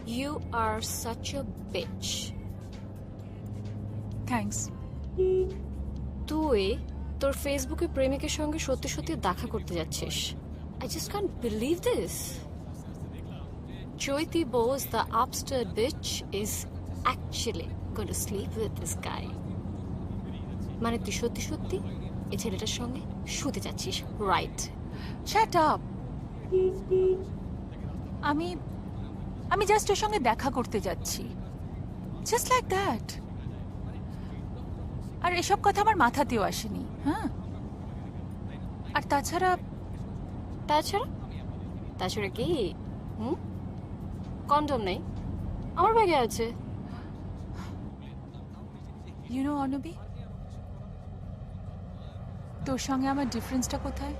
You are such a bitch. Thanks. তুই তোর ফেসবুকে প্রেমিকের সঙ্গে সত্যি সত্যি দেখা করতে যাচ্ছিস। I just can't believe this. Choiti Bose, the upstairt bitch, is actually going to sleep with this guy. মানে তুই সত্যি সত্যি এই ছেলেটার সঙ্গে শুতে যাচ্ছিস, রাইট? Shut up. আমি আমি জাস্ট ওর সঙ্গে দেখা করতে যাচ্ছি, জাস্ট লাইক দ্যাট। আর এসব কথা আমার মাথাতেও আসেনি। হ্যাঁ, আর তাছাড়া তাছাড়া তাছাড়া কি? কন্ডম নেই? আমার ব্যাগে আছে। ইউ নো অনবি, তোর সঙ্গে আমার ডিফারেন্সটা কোথায়?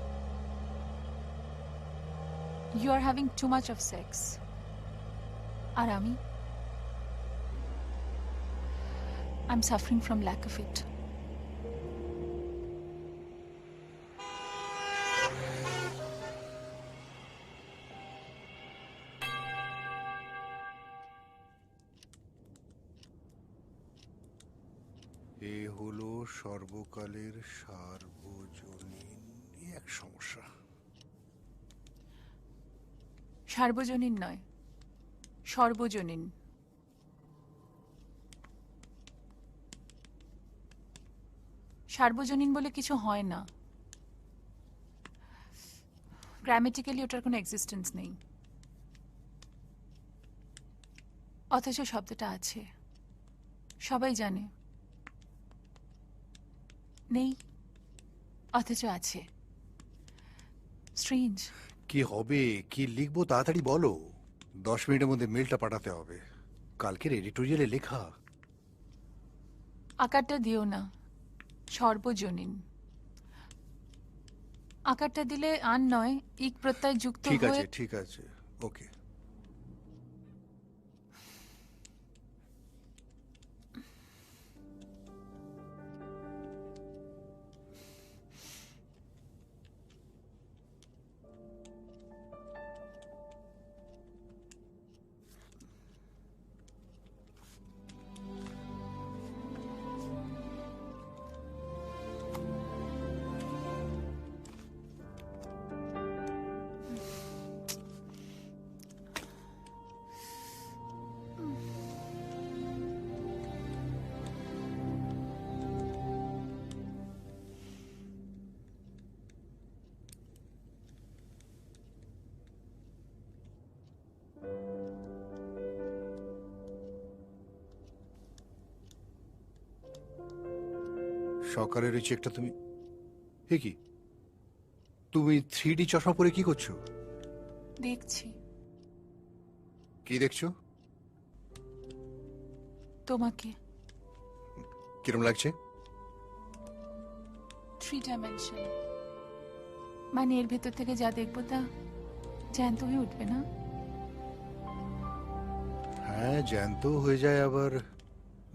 You are having too much of sex, আর আমি I am suffering from lack of it. এ হলো সর্বকালের সার্বজনীন এক সমস্যা। সার্বজনীন নয়, সর্বজনীন। সার্বজনীন বলে কিছু হয় না, গ্রামেটিক্যালি ওটার কোনো এক্সিস্টেন্স নেই, অথচ শব্দটা আছে, সবাই জানে। নেই, অথচ আছে। স্ট্রেঞ্জ। কি হবে, কি লিখবো তাড়াতাড়ি বলো। 10 মিনিটের মধ্যে মেলটা পাঠাতে হবে। কালকের এডিটোরিয়ালে লেখা। আকারটা দিও না, সর্বজনীন। আকারটা দিলে আন নয়, ইক প্রত্যয় যুক্ত ঠিক হয়ে। আছে ঠিক আছে, ওকে। সকালের ওই চেকটা তুমি, এ কি তুমি 3D চশমা পরে কি করছো? দেখছি কি দেখছো? তোমাকে। কিরম লাগছে? 3 ডাইমেনশন, মানে এর ভেতর থেকে যা দেখবো তা জ্যান্ত হয়ে উঠবে না? হ্যাঁ, জ্যান্ত হয়ে যায়, আবার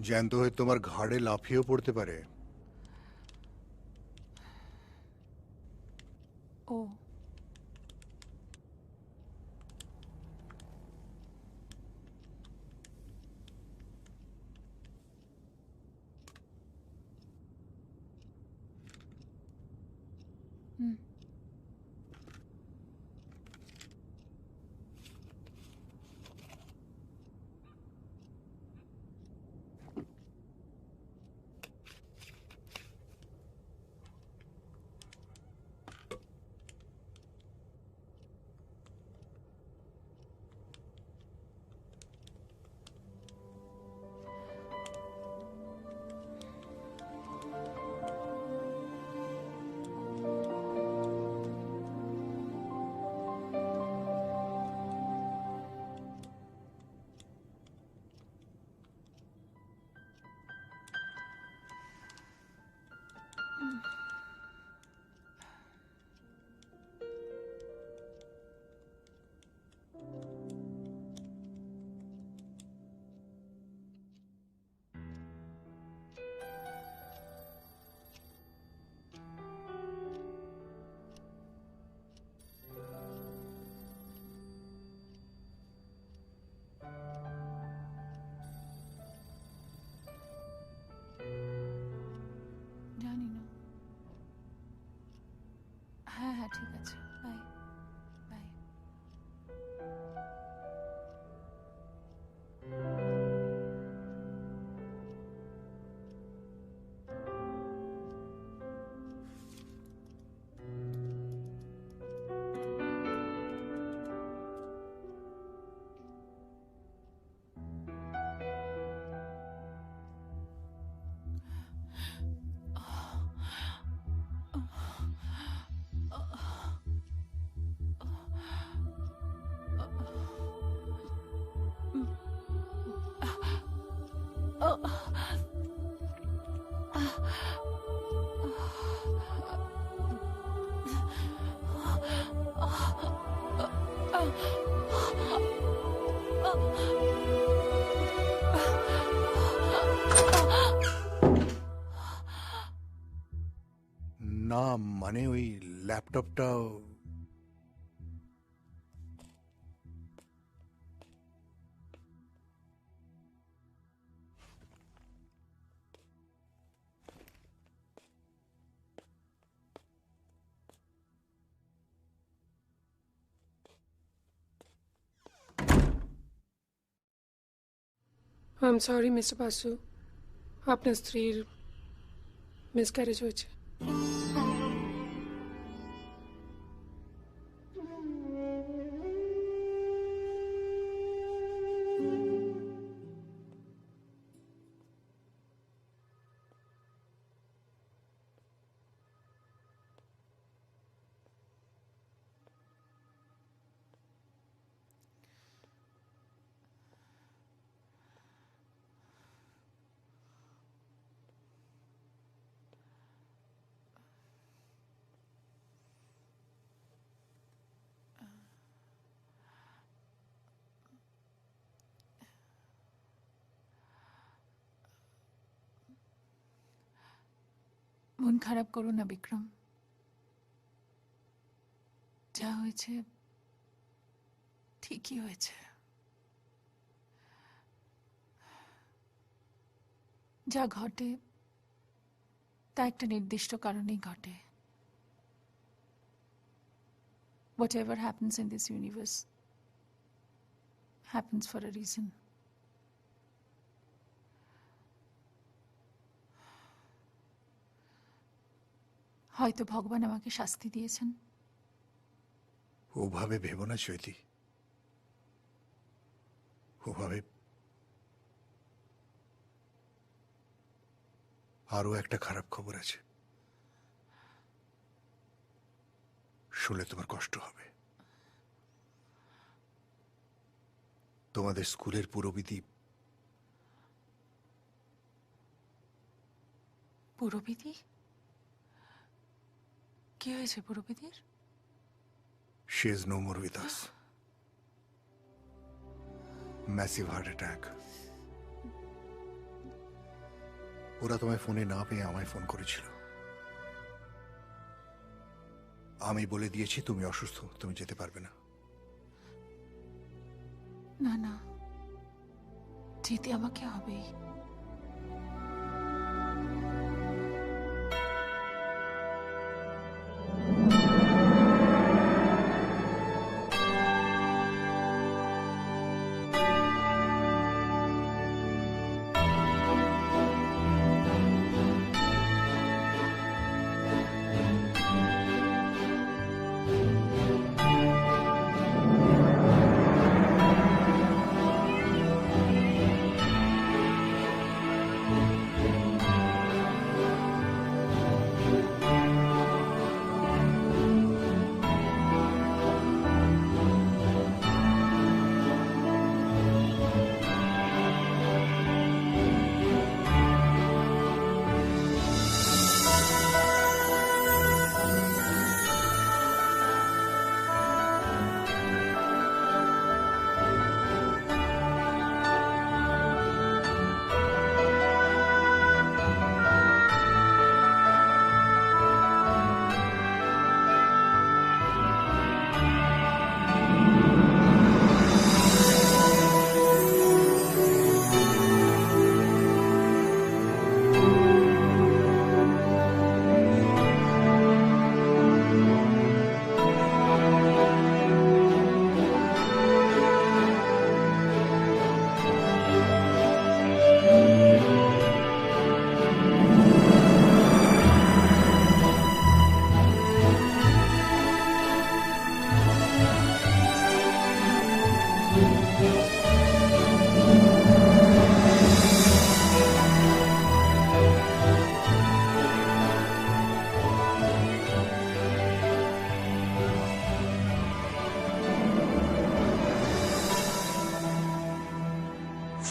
জ্যান্ত হয়ে তোমার ঘাড়ে লাফিয়েও পড়তে পারে। ও, হুম। না মানে ওই ল্যাপটপটা I am sorry mister Basu, আপনার স্ত্রীর মিসক্যারেজ হয়েছে। মন খারাপ করো না বিক্রম, যা হয়েছে ঠিকই হয়েছে। যা ঘটে তা একটা নির্দিষ্ট কারণেই ঘটে। Whatever happens in this universe happens for a reason. হয়তো ভগবান আমাকে শাস্তি দিয়েছেন। ওভাবে ভেবো না চৈতি, ওভাবে। আরো একটা খারাপ খবর আছে, শুনলে তোমার কষ্ট হবে। তোমাদের স্কুলের পুরোবিধি পুরোবিধি? কি হয়েছে পুরোবিধির? she is no more with us. Massive heart attack. ওরা তোমায় ফোনে না পেয়ে আমায় ফোন করেছিল। আমি বলে দিয়েছি তুমি অসুস্থ, তুমি যেতে পারবে না। না না, যেতে আমাকে হবেই।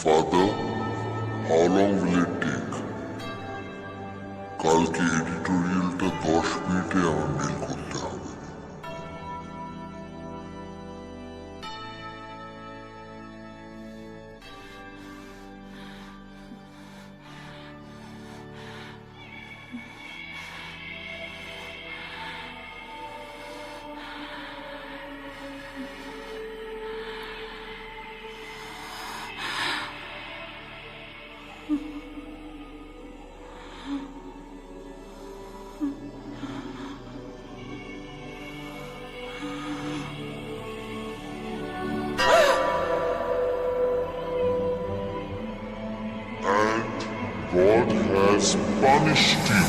Father, how long will it take? কালকে এডিটোরিয়ালটা 10 মিনিটে আমার মেল করতে হবে। God has punished you.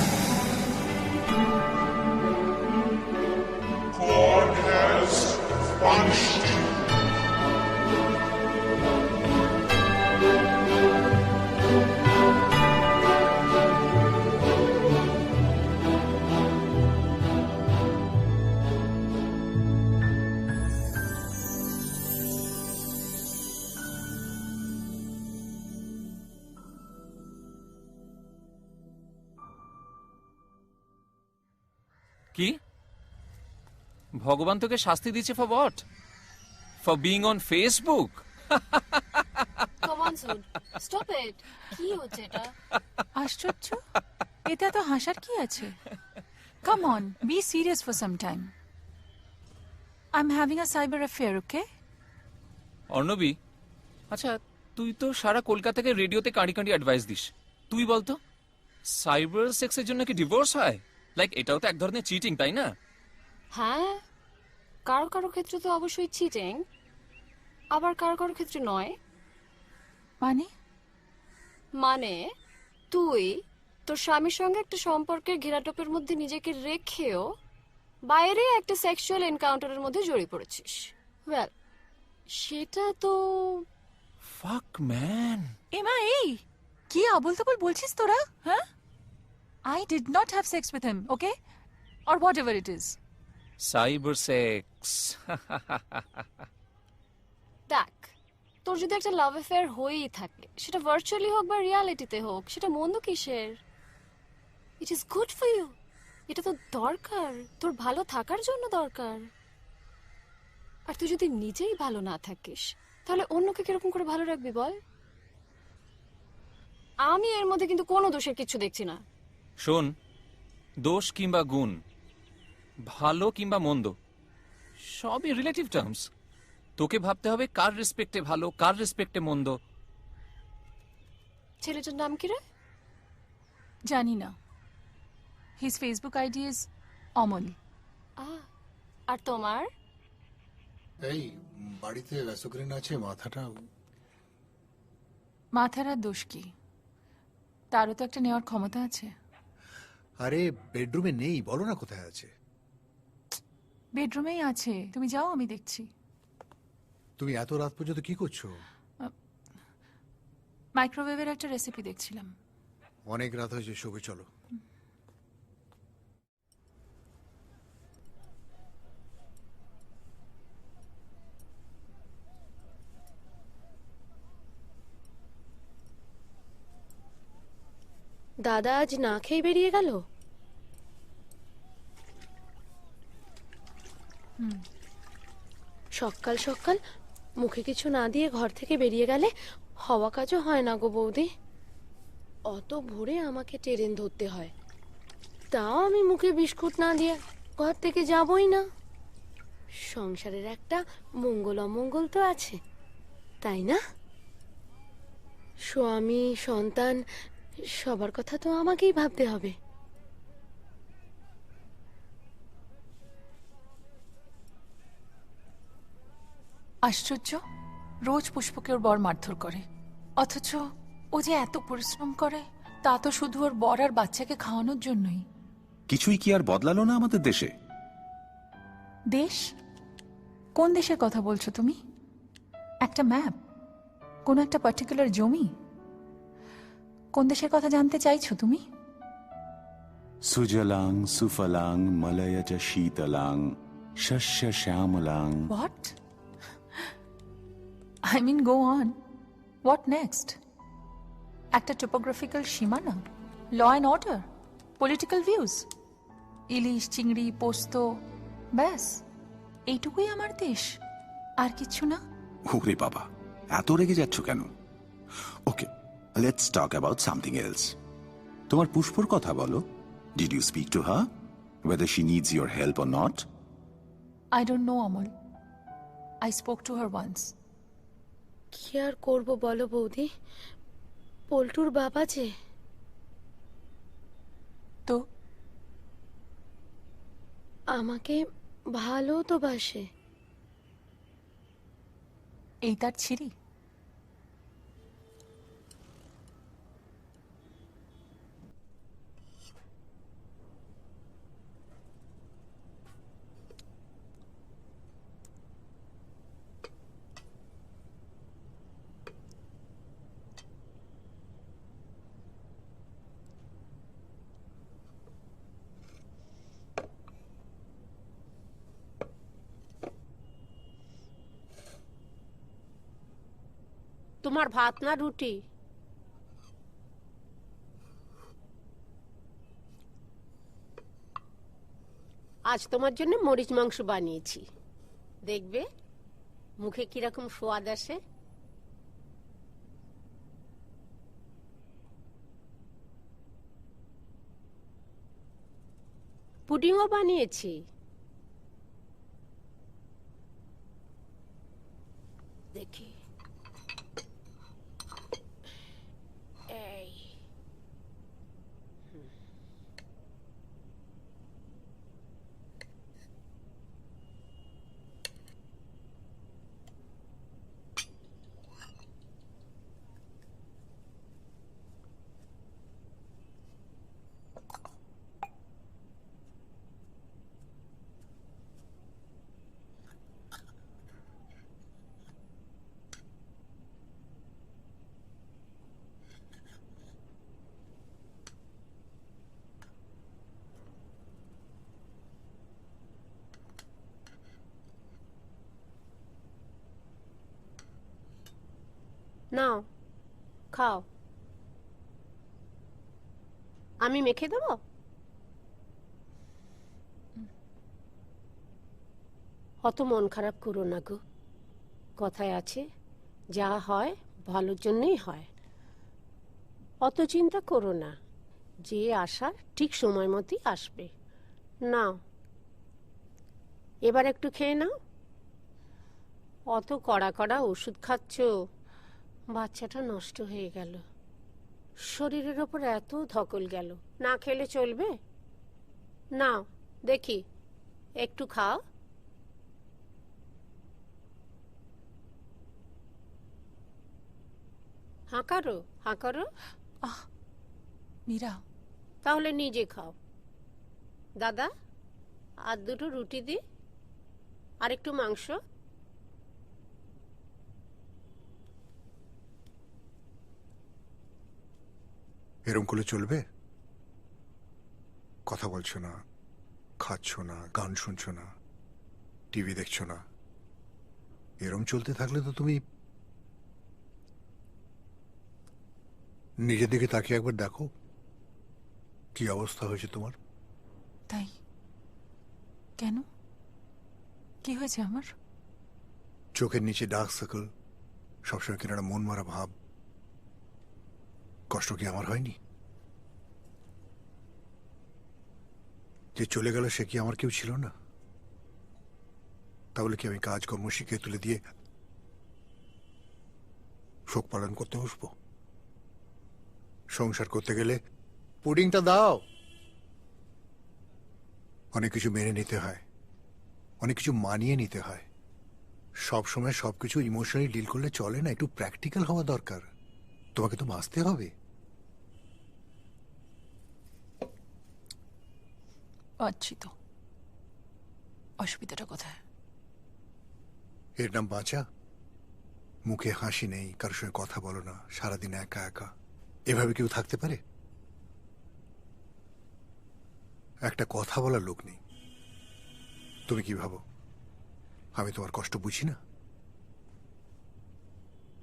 God has punished you. কি ভগবান তোকে শাস্তি দিচ্ছে for what? For being on Facebook? Come on soon, stop it. কি হচ্ছে এটা? আশ্চর্য, এতে এত হাসার কি আছে? Come on, be serious for some time. I am having a cyber affair, okay? Arnabi, আচ্ছা তুই তো সারা কলকাতাকে রেডিওতে কাঁড়ি কাঁড়ি অ্যাডভাইস দিস। তুই বলতো সাইবার সেক্সের জন্য কি ডিভোর্স হয়? লাইক এটাও তো এক ধরনের চিটিং, তাই না? হ্যাঁ, কারো কারো ক্ষেত্রে তো অবশ্যই চিটিং, আবার কারো কারো ক্ষেত্রে নয়। মানে মানে তুই তোর স্বামীর সঙ্গে একটা সম্পর্কের ঘেরাটোপের মধ্যে নিজেকে রেখেও বাইরে একটা সেক্সুয়াল এনকাউন্টারের মধ্যে জড়িয়ে পড়েছিস। ওয়েল, সেটা তো ফাক ম্যান। এমা, এই কি আবল তাবল বলছিস তোরা? হ্যাঁ, I did not have sex with him, okay? Or what ever it is. Cyber sex. দেখ, তোর যদি একটা লাভ অ্যাফেয়ার হয়েই থাকে, সেটা ভার্চুয়ালি হোক বা রিয়ালিটিতে হোক, সেটা মন্দ কিসের? It is good for you. এটা তো দরকার, তোর ভালো থাকার জন্য দরকার। আর তুই যদি নিজেই ভালো না থাকিস, তাহলে অন্যকে কিরকম করে ভালো রাখবি বল? আমি এর মধ্যে কিন্তু কোনো দোষের কিছু দেখছি না। শোন, দোষ কিংবা গুণ, ভালো কিংবা মন্দ, সবই রিলেটিভ টার্মস। তোকে ভাবতে হবে কার রেসপেক্টে ভালো, কার রেসপেক্টে মন্দ। ছেলেটার নাম কি রে? জানি না। His Facebook ID is Amal. আর তোমার? এই বাড়িতে ভ্যাসোগ্রেন আছে, মাথাটা মাথার আর দোষ কি? তারও তো একটা নেওয়ার ক্ষমতা আছে। আরে বেডরুমে নেই, বলো না কোথায় আছে। বেডরুমেই আছে, তুমি যাও, আমি দেখছি। তুমি এত রাত পর্যন্ত কি করছো? মাইক্রোওয়েভের একটা রেসিপি দেখছিলাম। অনেক রাত হয়েছে, শোবে চলো। দাদা আজ না খেয়ে বেরিয়ে গেল? সকাল সকাল মুখে কিছু না দিয়ে ঘর থেকে বেরিয়ে গেলে হওয়া কাজও হয় না গো বৌদি। অত ভোরে আমাকে ট্রেন ধরতে হয়, তাও আমি মুখে বিস্কুট না দিয়ে ঘর থেকে যাবই না। সংসারের একটা মঙ্গল অমঙ্গল তো আছে, তাই না? স্বামী, সন্তান, সবার কথা তো আমাকেই ভাবতে হবে। আশ্চর্য, রোজ পুষ্পকে ওর বর মারধর করে, অথচ ও যে এত পরিশ্রম করে, তা তো শুধু ওর বর আর বাচ্চাকে খাওয়ানোর জন্যই। কিছুই কি আর বদলালো না আমাদের দেশে? দেশ? কোন দেশের কথা বলছো তুমি? একটা ম্যাপ? কোন একটা পার্টিকুলার জমি? কোন দেশের কথা জানতে চাইছো তুমি? সুজলাং সুফলাং মলয়জ শীতলাং শস্য শ্যামলাং। What? I mean, go on. What next? একটা টোপোগ্রাফিক্যাল সীমানা, law and order, political views, ইলিশ, চিংড়ি, পোস্ত, ব্যাস এইটুকুই আমার দেশ, আর কিছু না। ওরে বাবা, এত রেগে যাচ্ছ কেন? Okay, let's talk about something else. তোমার পুষ্পর কথা বলো। Did you speak to her, whether she needs your help or not? I don't know, Amol. I spoke to her once. কি আর করবো বলো বৌদি, পল্টুর বাবা যে। তো আমাকে ভালো তো বাসে। এই তার ছিরি? তোমার ভাত না রুটি? আজ তোমার জন্য মরিচ মাংস বানিয়েছি, দেখবে মুখে কিরকম স্বাদ আসে। পুডিংও বানিয়েছি, দেখি। এই নাও, খাও। আমি মেখে দেবো? অত মন খারাপ করো না গো। কথায় আছে, যা হয় ভালোর জন্যই হয়। অত চিন্তা করো না, যে আসার ঠিক সময় মতোই আসবে। নাও, এবার একটু খেয়ে নাও। অত কড়া কড়া ওষুধ খাচ্ছ, বাচ্চাটা নষ্ট হয়ে গেল। শরীরের ওপর এত ধকল গেল, না খেলে চলবে? নাও দেখি, একটু খাও। হাঁ করো, হাঁ করো। মীরা, তাহলে নিজে খাও। দাদা, আর দুটো রুটি দি, আর একটু মাংস। এরম করলে চলবে? কথা বলছো না, খাচ্ছ না, গান শুনছো না, টিভি দেখছো না। এরম চলতে থাকলে তো তুমি নিজের দিকে তাকিয়ে একবার দেখো কি অবস্থা হয়েছে তোমার। তাই কেন? কি হয়েছে আমার? চোখের নিচে ডার্ক সার্কেল, সবসময় কিনা একটা মন মারা ভাব। কষ্ট কি আমার হয়নি? যে চলে গেল সে কি আমার কেউ ছিল না? তাহলে কি আমি কাজকর্ম শিখে তুলে দিয়ে শোক পালন করতে বসবো? সংসার করতে গেলে পুডিংটা দাও। অনেক কিছু মেনে নিতে হয়, অনেক কিছু মানিয়ে নিতে হয়। সব সময় সবকিছু ইমোশনালি ডিল করলে চলে না, একটু প্র্যাকটিক্যাল হওয়া দরকার। তোমাকে তো বাঁচতে হবে। পাচ্ছি তো, অসুবিধাটা কোথায়? এর নাম বাঁচা? মুখে হাসি নেই, কারোর সঙ্গে কথা বলো না, সারাদিন একা একা। এভাবে কেউ থাকতে পারে? একটা কথা বলার লোক নেই। তুমি কি ভাবো আমি তোমার কষ্ট বুঝি না?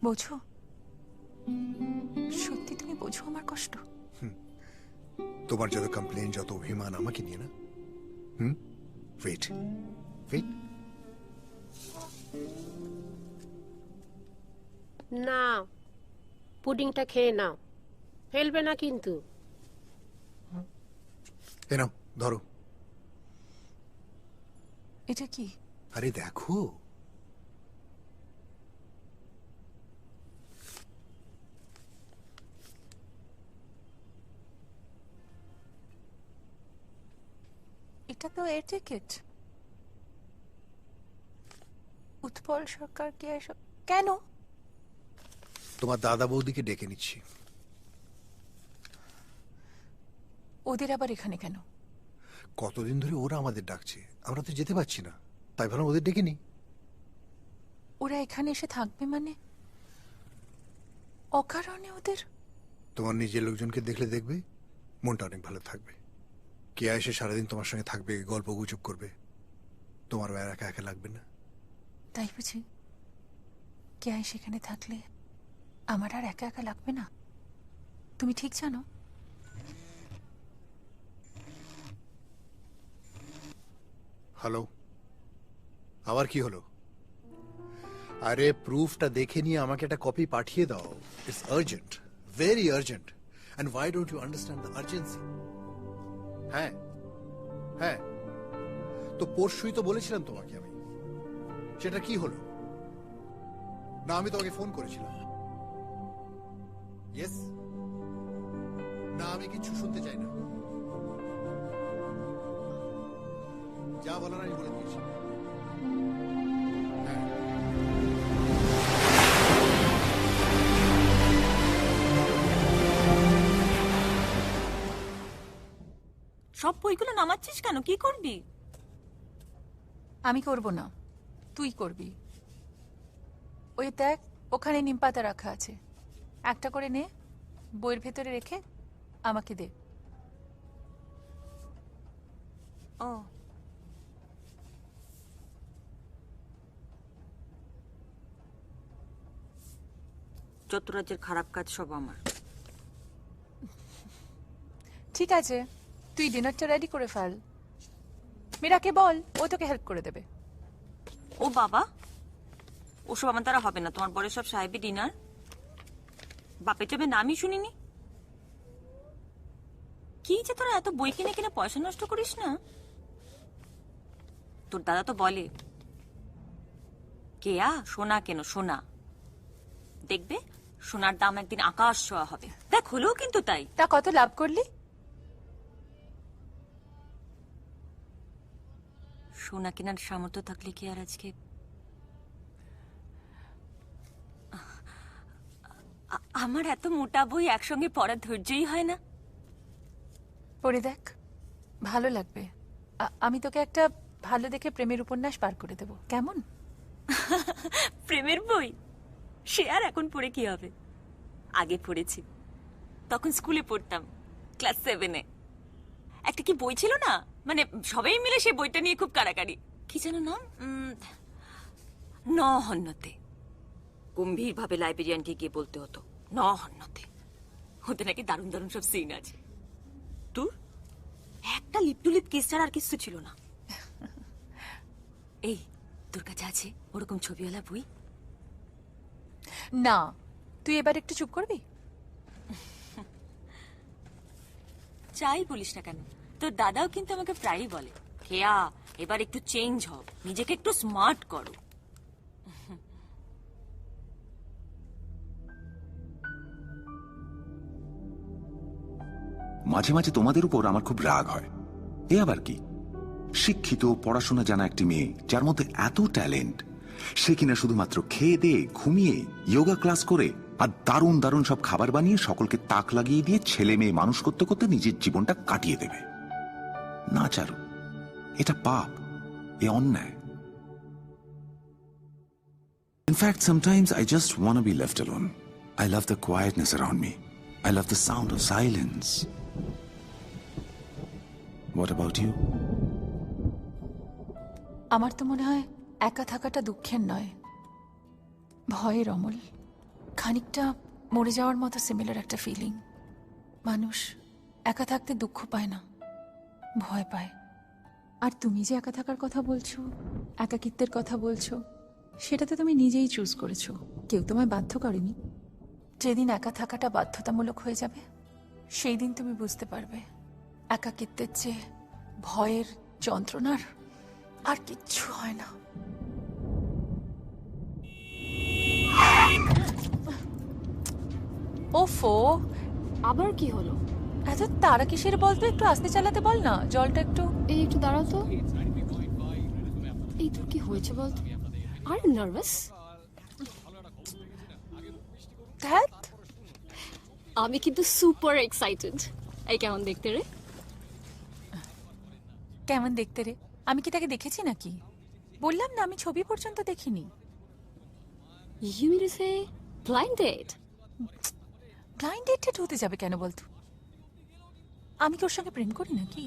বোঝো? সত্যি তুমি বোঝো আমার কষ্ট? তোমার যত কমপ্লেন, যত অভিমান আমাকে নিয়ে না। Wait wait. না, পুডিংটা খেয়ে নাও, ফেলবে না কিন্তু। এ নাও ধরো। এটা কি? আরে দেখো, এটা তো এর টিকিট। উৎপল সরকার কি এসব কেন? তোমার দাদা বৌদিকে ডেকে নিচ্ছি। ওদের আবার এখানে কেন? কতদিন ধরে ওরা আমাদের ডাকছে, আমরা তো যেতে পারছি না, তাই ভাবলাম ওদের ডেকে নি। ওরা এখানে এসে থাকবে মানে? অকারণে ওদের? তোমার নিজের লোকজনকে দেখলে দেখবে মনটা অনেক ভালো থাকবে। কে এসে সারাদিন তোমার সঙ্গে থাকবে, গল্প গুজব করবে, তোমার আর একা একা লাগবে না। তাই বুঝি? কে সেখানে থাকলে আমার আর একা একা লাগবে না, তুমি ঠিক জানো। হ্যালো, আবার কি হলো? আরে প্রুফটা দেখে নিয়ে আমাকে একটা কপি পাঠিয়ে দাও। It's urgent, very urgent. And why don't you understand the urgency? হ্যাঁ হ্যাঁ, তো পরশুই তো বলেছিলাম তোমাকে আমি। সেটা কি হলো? না আমি তোমাকে ফোন করেছিলাম। ইয়েস, না আমি কিছু শুনতে চাই না। যা বলার আমি বলে দিয়েছি। হ্যাঁ, সব বইগুলো নামাচ্ছিস কেন? কি করবি? আমি করব না, তুই করবি। ওই দেখ, ওখানে নিম পাতা রাখা আছে, একটা করে নে, বইয়ের ভেতরে রেখে আমাকে দে। ও, যত রাজ্যের খারাপ কাজ সব আমার। ঠিক আছে, তুই ডিনারটা রেডি করে ফেল। মীরাকে বল, ও তোকে হেল্প করে দেবে। ও বাবা, ওসব আমার দ্বারা হবে না। তোমার বরের সব সাহেবি ডিনার, বাপের জবে নামই শুনিনি। কি যে তোরা এত বই কিনে কিনে পয়সা নষ্ট করিস না? তোর দাদা তো বলে, কেয়া সোনা কেন, সোনা দেখবে সোনার দাম একদিন আকাশ ছোঁয়া হবে। দেখ হলেও কিন্তু তাই। তা কত লাভ করলি? সোনা কেনার সামর্থ্য থাকলে কি আর আজকে আমার এত মোটা বই একসঙ্গে পড়ার ধৈর্যই হয় না। পড়ে দেখ, ভালো লাগবে। আমি তোকে একটা ভালো দেখে প্রেমের উপন্যাস পার করে দেব, কেমন? প্রেমের বই সে আর এখন পড়ে কি হবে? আগে পড়েছি, তখন স্কুলে পড়তাম, ক্লাস 7-এ। একটা কি বই ছিল না, মানে সবাই মিলে সেই বইটা নিয়ে খুব কাড়াকাড়ি। কি যেন নাম, নহন্যতে। গম্ভীর ভাবে লাইব্রেরিয়ানকে গিয়ে বলতে হতো নহন্যতে। ওতে নাকি দারুণ দারুণ সব সিন আছে। তোর একটা লিপটুলিপ কেস ছাড়া আর কিছু ছিল না। এই তোর কাছে আছে ওরকম ছবিওয়ালা বই? না, তুই এবার একটু চুপ করবি? যাই বলিস না কেন, তোর দাদাও কিন্তু আমাকে প্রায়ই বলে, কেয়া এবার একটু চেঞ্জ হও, নিজেকে একটু স্মার্ট করো। মাঝে মাঝে তোমাদের উপর আমার খুব রাগ হয়। এ আবার কি? শিক্ষিত পড়াশোনা জানা একটি মেয়ে, যার মধ্যে এত ট্যালেন্ট, সে কিনা শুধুমাত্র খেয়ে দিয়ে ঘুমিয়ে যোগা ক্লাস করে আর দারুণ দারুণ সব খাবার বানিয়ে সকলকে তাক লাগিয়ে দিয়ে ছেলে মেয়ে মানুষ করতে করতে নিজের জীবনটা কাটিয়ে দেবে। না চারু, এটা পাপ, এ অন্যায়। In fact sometimes I just want be left alone. I love the quietness around me. I love the sound of silence. What about you? আমার তো মনে হয় একা থাকাটা দুঃখের নয়, ভয়ের। অমল, খানিকটা মরে যাওয়ার মতো সিমিলার একটা ফিলিং। মানুষ একা থাকতে দুঃখ পায় না, ভয় পায়। আর তুমি যে একা থাকার কথা বলছো, একাকিত্বের কথা বলছো, সেটা তো তুমি নিজেই চুজ করেছো, কেউ তোমায় বাধ্য করেনি। যেদিন একা থাকাটা বাধ্যতামূলক হয়ে যাবে, সেই দিন তুমি বুঝতে পারবে একাকিত্বের চেয়ে ভয়ের, যন্ত্রণার আর কিচ্ছু হয় না। ওফো, আবার কি হলো? এত তারা কিসের বলতো? একটু আস্তে চালাতে বল না, জলটা একটু। এই একটু দাঁড়াও তো। এই তোর কি হয়েছে বলতো? আর নার্ভাস? ধ্যাত, আমি কিন্তু সুপার এক্সাইটেড। এই কেমন দেখতে রে? কেমন দেখতে রে? আমি কি তাকে দেখেছি নাকি? বললাম না, আমি ছবি পর্যন্ত দেখিনি। You mean to say blind date? Blind dated হতে যাবে কেন বলতো? আমি কি ওর সঙ্গে প্রেম করি নাকি?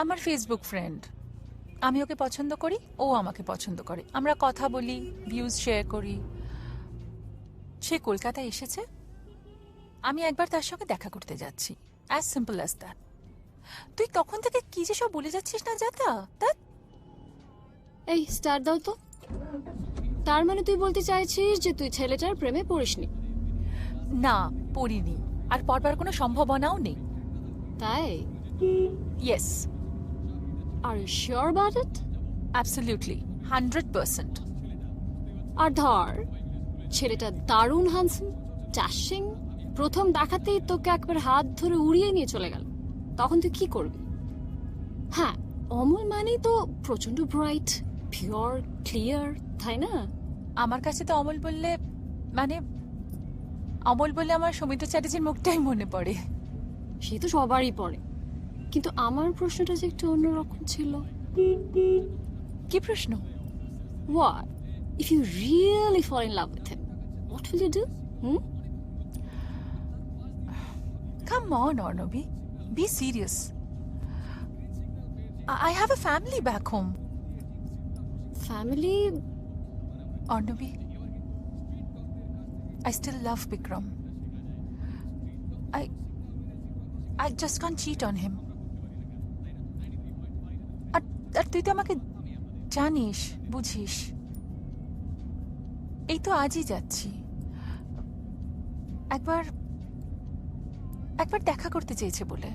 আমার ফেসবুক ফ্রেন্ড, আমি ওকে পছন্দ করি, ও আমাকে পছন্দ করে, আমরা কথা বলি, ভিউজ শেয়ার করি। সে কলকাতায় এসেছে, আমি একবার তার সঙ্গে দেখা করতে যাচ্ছি, অ্যাজ সিম্পল অ্যাজ দ্যাট। তুই তখন থেকে কি যে সব বলে যাচ্ছিস না যাতা তা। এই স্টার্ট দাও তো। তার মানে তুই বলতে চাইছিস যে তুই ছেলেটার প্রেমে পড়িসনি? না, পড়িনি, আর পড়বার কোনো সম্ভাবনাও নেই। তাই? Yes, are you sure about it? Absolutely, 100%। আর ধর ছেলেটা দারুণ হ্যান্ডসাম, ড্যাশিং, প্রথম দেখাতেই তোকে একবার হাত ধরে উড়িয়ে নিয়ে চলে গেল, তখন তুই কি করবি? হ্যাঁ, অমল মানেই তো প্রচন্ড ব্রাইট, পিওর, ক্লিয়ার, তাই না? আমার কাছে তো অমল বললে আমার সৌমিত্র চ্যাটার্জির মুখটাই মনে পড়ে। সে তো সবারই পড়ে, কিন্তু আমার প্রশ্নটা যে একটু অন্যরকম ছিল। কি প্রশ্ন? What if you really fall in love with him? What will you do? Come on, Ornabi. Be serious. I have a family back home. Family? Ornabi, I still love Bikram. I just can't cheat on him. আর তুই তো আমাকে জানিস, বুঝিস। এই তো আজই যাচ্ছি, একবার দেখা করতে চেয়েছে বলে।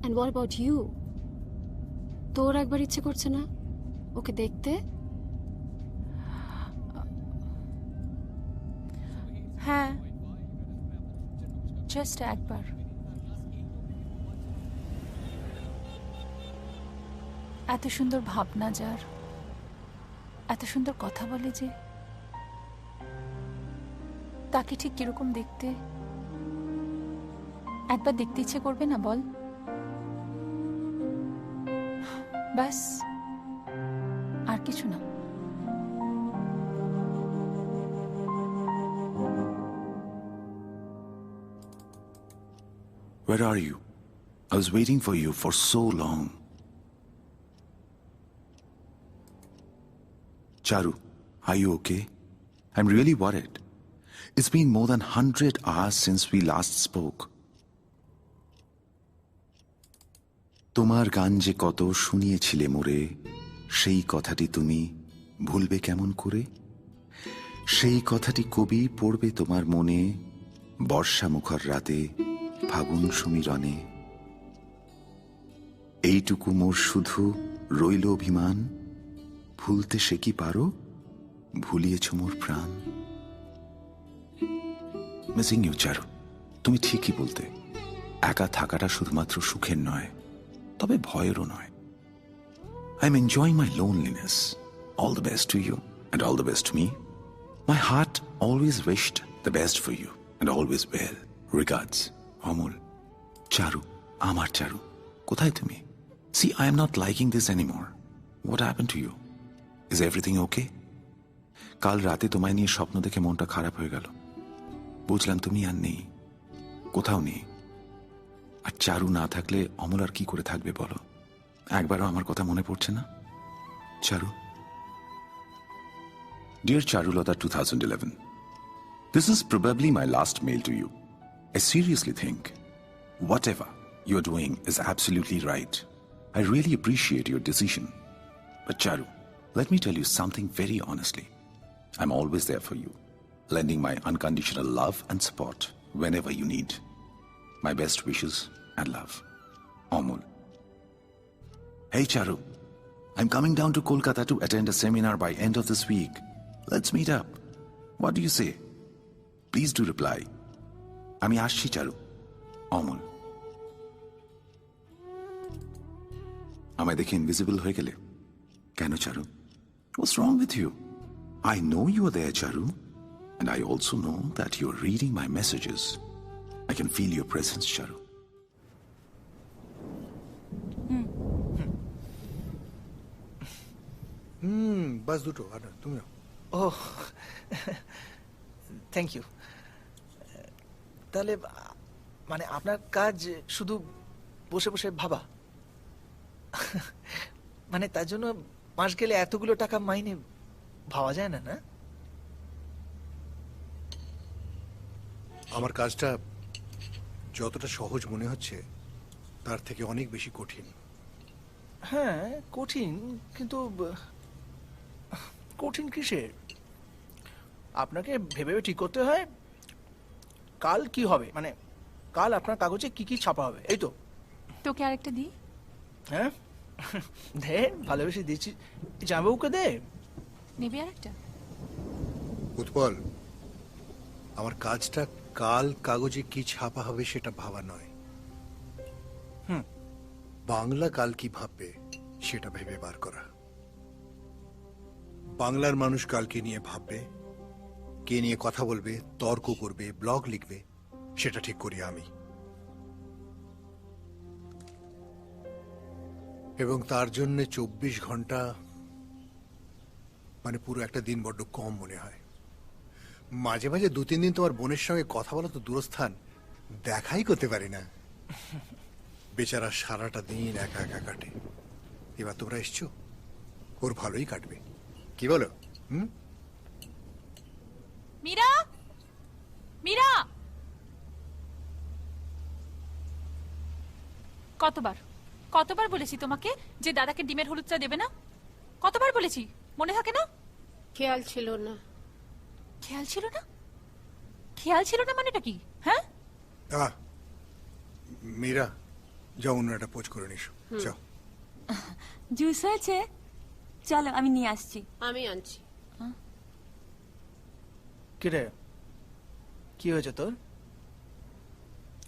And what about you? তোর একবার ইচ্ছে করছে না ওকে দেখতে? হ্যাঁ, জাস্ট একবার। এত সুন্দর ভাবনা যার, এত সুন্দর কথা বলে যে, তাকে ঠিক কিরকম দেখতে একবার দেখতে ইচ্ছে করবে না বল? ব্যাস, আর কিছু না। Where are you? I was waiting for you for so long. Charu, are you okay? I'm really worried. It's been more than 100 hours since we last spoke. তোমার গান যে কত শুনিয়েছিলে মোরে, সেই কথাটি তুমি ভুলবে কেমন করে? সেই কথাটি কবি পড়বে তোমার মনে, বর্ষা মুখর রাতে ফাগুন সমীরণে। এইটুকু মোর শুধু রইল অভিমান, ভুলতে সে কি পারো, ভুলিয়েছ মোর প্রাণ। মিসিং ইউ চারু, তুমি ঠিকই বলতে। একা থাকাটা শুধুমাত্র সুখের নয়, তবে ভয়েরও নয়। I am enjoying my loneliness. All the best to you and all the best to me. My heart always wished the best for you and always well. Regards, Amal. Charu, আমার চারু, কোথায় তুমি? See, I am not liking this anymore. What happen to you? Is everything okay? কাল রাতে তোমায় নিয়ে স্বপ্ন দেখে মনটা খারাপ হয়ে গেল। বুঝলাম তুমি আর নেই, কোথাও নেই। আর চারু না থাকলে অমল আর কি করে থাকবে বলো? একবারও আমার কথা মনে পড়ছে না? চারু, deer Charulata 2011, this is probably my last mail to you. I seriously think whatever you are doing is absolutely right. I really appreciate your decision. But Charu, let me tell you something very honestly. I'm always there for you, lending my unconditional love and support whenever you need. My best wishes and love. Amol. Hey Charu, I'm coming down to Kolkata to attend a seminar by end of this week. Let's meet up. What do you say? Please do reply. আমি আসছি চারু। অমল। আমায় দেখে invisible হয়ে গেলে কেন চারু? What's wrong with you? I know you are there, Charu, and I also know that you are reading my messages. I can feel your presence, Charu. বাস দুটো, আর তুমিও। ও, thank you. তাহলে মানে আপনার কাজ শুধু বসে বসে ভাবা? মানে তার জন্য মাস গেলে এতগুলো টাকা মাইনে ভাবা যায় না, না? আমার কাজটা যতটা সহজ মনে হচ্ছে তার থেকে অনেক বেশি কঠিন। হ্যাঁ কঠিন, কিন্তু কঠিন কিসের? আপনাকে ভেবে ভেবে ঠিক করতে হয় কাল কি হবে, মানে কাল আপনার কাগজে কি কি ছাপা হবে, এই তো। তোকে আরেকটা দিই। হ্যাঁ দে, ভালোবেসে দিচ্ছি, জামাইবাবুকে দে। নেবে আরেকটা? উৎপল, আমার কাজটা কাল কাগজে কি ছাপা হবে সেটা ভাবা নয়, বাংলা কাল কি ভাববে সেটা ভেবে বার করা। বাংলার মানুষ কালকে নিয়ে ভাববে, কে নিয়ে কথা বলবে, তর্ক করবে, ব্লগ লিখবে, সেটা ঠিক করি আমি। এবং তার জন্য 24 ঘন্টা মানে পুরো একটা দিন বড্ড কম মনে হয়। মাঝে মাঝে 2-3 দিন তোমার বোনের সঙ্গে কথা বলা তো দূরস্থান, দেখাই করতে পারি না। বেচারা সারাটা দিন একা একা কাটে। এবার তোমরা এসছো, ওর ভালোই কাটবে, কি বলো? মীরা, মীরা, কতবার কতবার বলেছি তোমাকে যে দাদাকে ডিমের হলুদটা দেবে না? কতবার বলেছি, মনে থাকে না? খেয়াল ছিল না। খেয়াল ছিল না? খেয়াল ছিল না মানেটা কি? হ্যাঁ মীরা, যাও অন্য একটা পোজ করে নিস, যাও। জুস হয়েছে, চলো আমি নিয়ে আসছি। আমি আনছি। কি রে, কি হয়েছে তোর?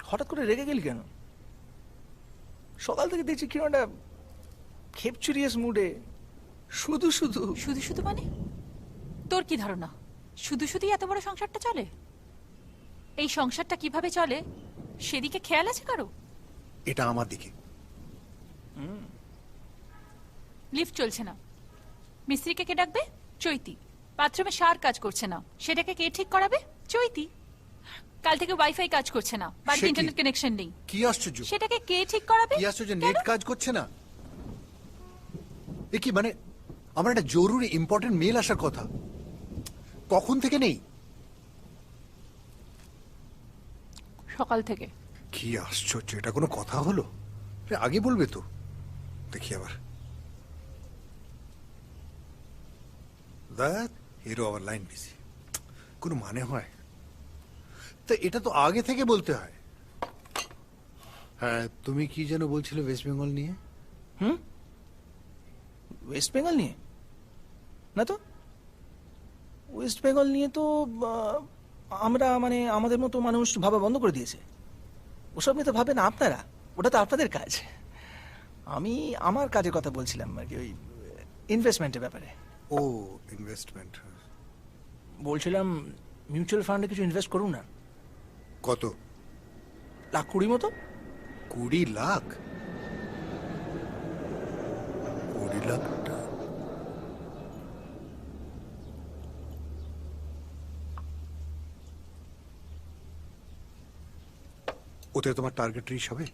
হঠাৎ করে রেগে গেলি কেন? সকাল থেকে দেখছি কিরকম একটা খেপচুরিয়াস মুডে। শুধু শুধু শুধু শুধু মানে তোর কি ধারণা শুধু শুধু এত বড় সংসারটা চলে? এই সংসারটা কিভাবে চলে সেদিকে খেয়াল আছে কারো? এটা আমার দিকে। লিফট চলছে না, মিস্ত্রিকে কে ডাকবে? চৈতি। বাথরুমে সার কাজ করছে না, সেটাকে কে ঠিক করাবে? চৈতি। কাল থেকে ওয়াইফাই কাজ করছে না, বাড়িতে সে কি? ইন্টারনেট কানেকশন নেই, কি আশ্চর্য! সেটাকে কে ঠিক করাবে? কি আশ্চর্য, নেট কাজ করছে না? এ কি মানে, আমার একটা জরুরি ইম্পর্টেন্ট মেল আসার কথা, কখন থেকে নেই? সকাল থেকে। কি আশ্চর্য, এটা কোনো কথা হলো? আগে বলবে তো। দেখি আবার, দেখ হিরো আবার লাইন বিজি, কোনো মানে হয়? তো এটা তো আগে থেকে বলতে হয়। হ্যাঁ, তুমি কি যেন বলছিলে ওয়েস্ট বেঙ্গল নিয়ে? ওয়েস্ট বেঙ্গল নিয়ে না তো, ওয়েস্ট বেঙ্গল নিয়ে তো আমরা মানে আমাদের মতো মানুষ ভাবা বন্ধ করে দিয়েছে। ওসব নিয়ে তো ভাবেন আপনারা, ওটা তো আপনাদের কাজ। আমি আমার কাজের কথা বলছিলাম আর কি, ওই ইনভেস্টমেন্টের ব্যাপারে। ও ইনভেস্টমেন্ট, বলছিলাম মিউচুয়াল ফান্ডে কিছু ইনভেস্ট করুন না। কত? 1,20,000 মতো। 20 লাখ? 20 লাখ টাকা? ওতে তোমার টার্গেট রিচ হবে?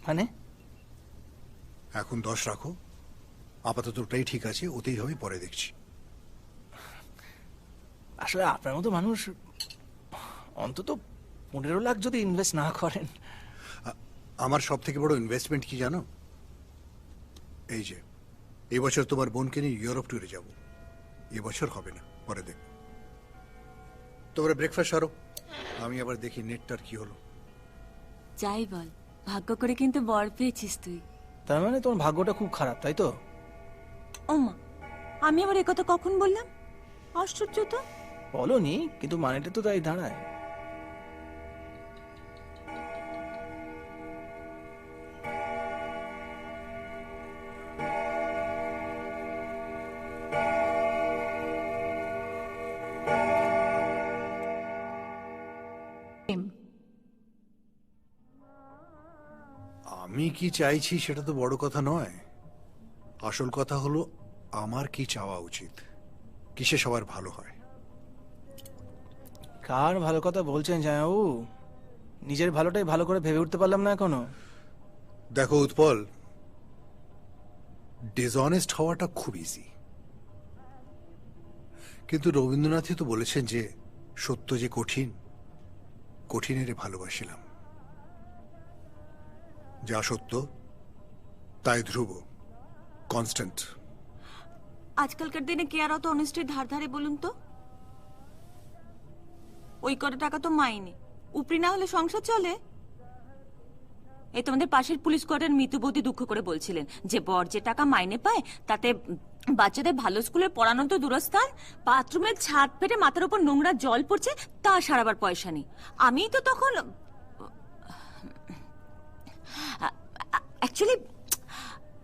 মানে এখন 10 রাখো, আপাতত ওটাই ঠিক আছে, ওতেই হবে, পরে দেখছি। আসলে আপনার মতো মানুষ অন্তত 15 লাখ যদি ইনভেস্ট না করেন। আমার সব থেকে বড় ইনভেস্টমেন্ট কি জানো? এই যে এবছর তোমার বোনকে নিয়ে ইউরোপ ট্যুরে যাব। এবছর হবে না, পরে দেখ। তোমরা ব্রেকফাস্ট সারো, আমি আবার দেখি নেটটার কি হলো। যাই বল, ভাগ্য করে কিন্তু বর পেয়েছিস তুই। তার মানে তোমার ভাগ্যটা খুব খারাপ, তাই তো? ওমা, আমি আবার একথা কখন বললাম? আশ্চর্য তো। বলনি, কিন্তু মানেটা তো তাই দাঁড়ায়। আমি কি চাইছি সেটা তো বড় কথা নয়, আসল কথা হলো আমার কি চাওয়া উচিত, কিসে সবার ভালো হয়। কার ভালো কথা বলছেন জামাইবাবু? নিজের ভালোটাই ভালো করে ভেবে উঠতে পারলাম না এখনো। দেখো উৎপল, ডিসঅনেস্ট হওয়াটা খুব ইজি, কিন্তু রবীন্দ্রনাথই তো বলেছেন যে সত্য যে কঠিন কঠিনেরে ভালোবাসিলাম। যা সত্য তাই ধ্রুব, কনস্ট্যান্ট। আজকালকার দিনে কে আর অত অনেস্টির ধার ধারে বলুন তো? ওই কত টাকা তো মাইনে, উপরি না হলে সংসার চলে? এই তোমাদের পাশের পুলিশ কোয়ার্টার মিতুবতী দুঃখ করে বলছিলেন যে বর যে টাকা মাইনে পায় তাতে বাচ্চাদের ভালো স্কুলে পড়ানো তো দূরস্থান, বাথরুমের ছাদ ফেটে মাথার উপর নোংরা জল পড়ছে তা সারাবার পয়সা নেই। আমি তো তখন অ্যাকচুয়ালি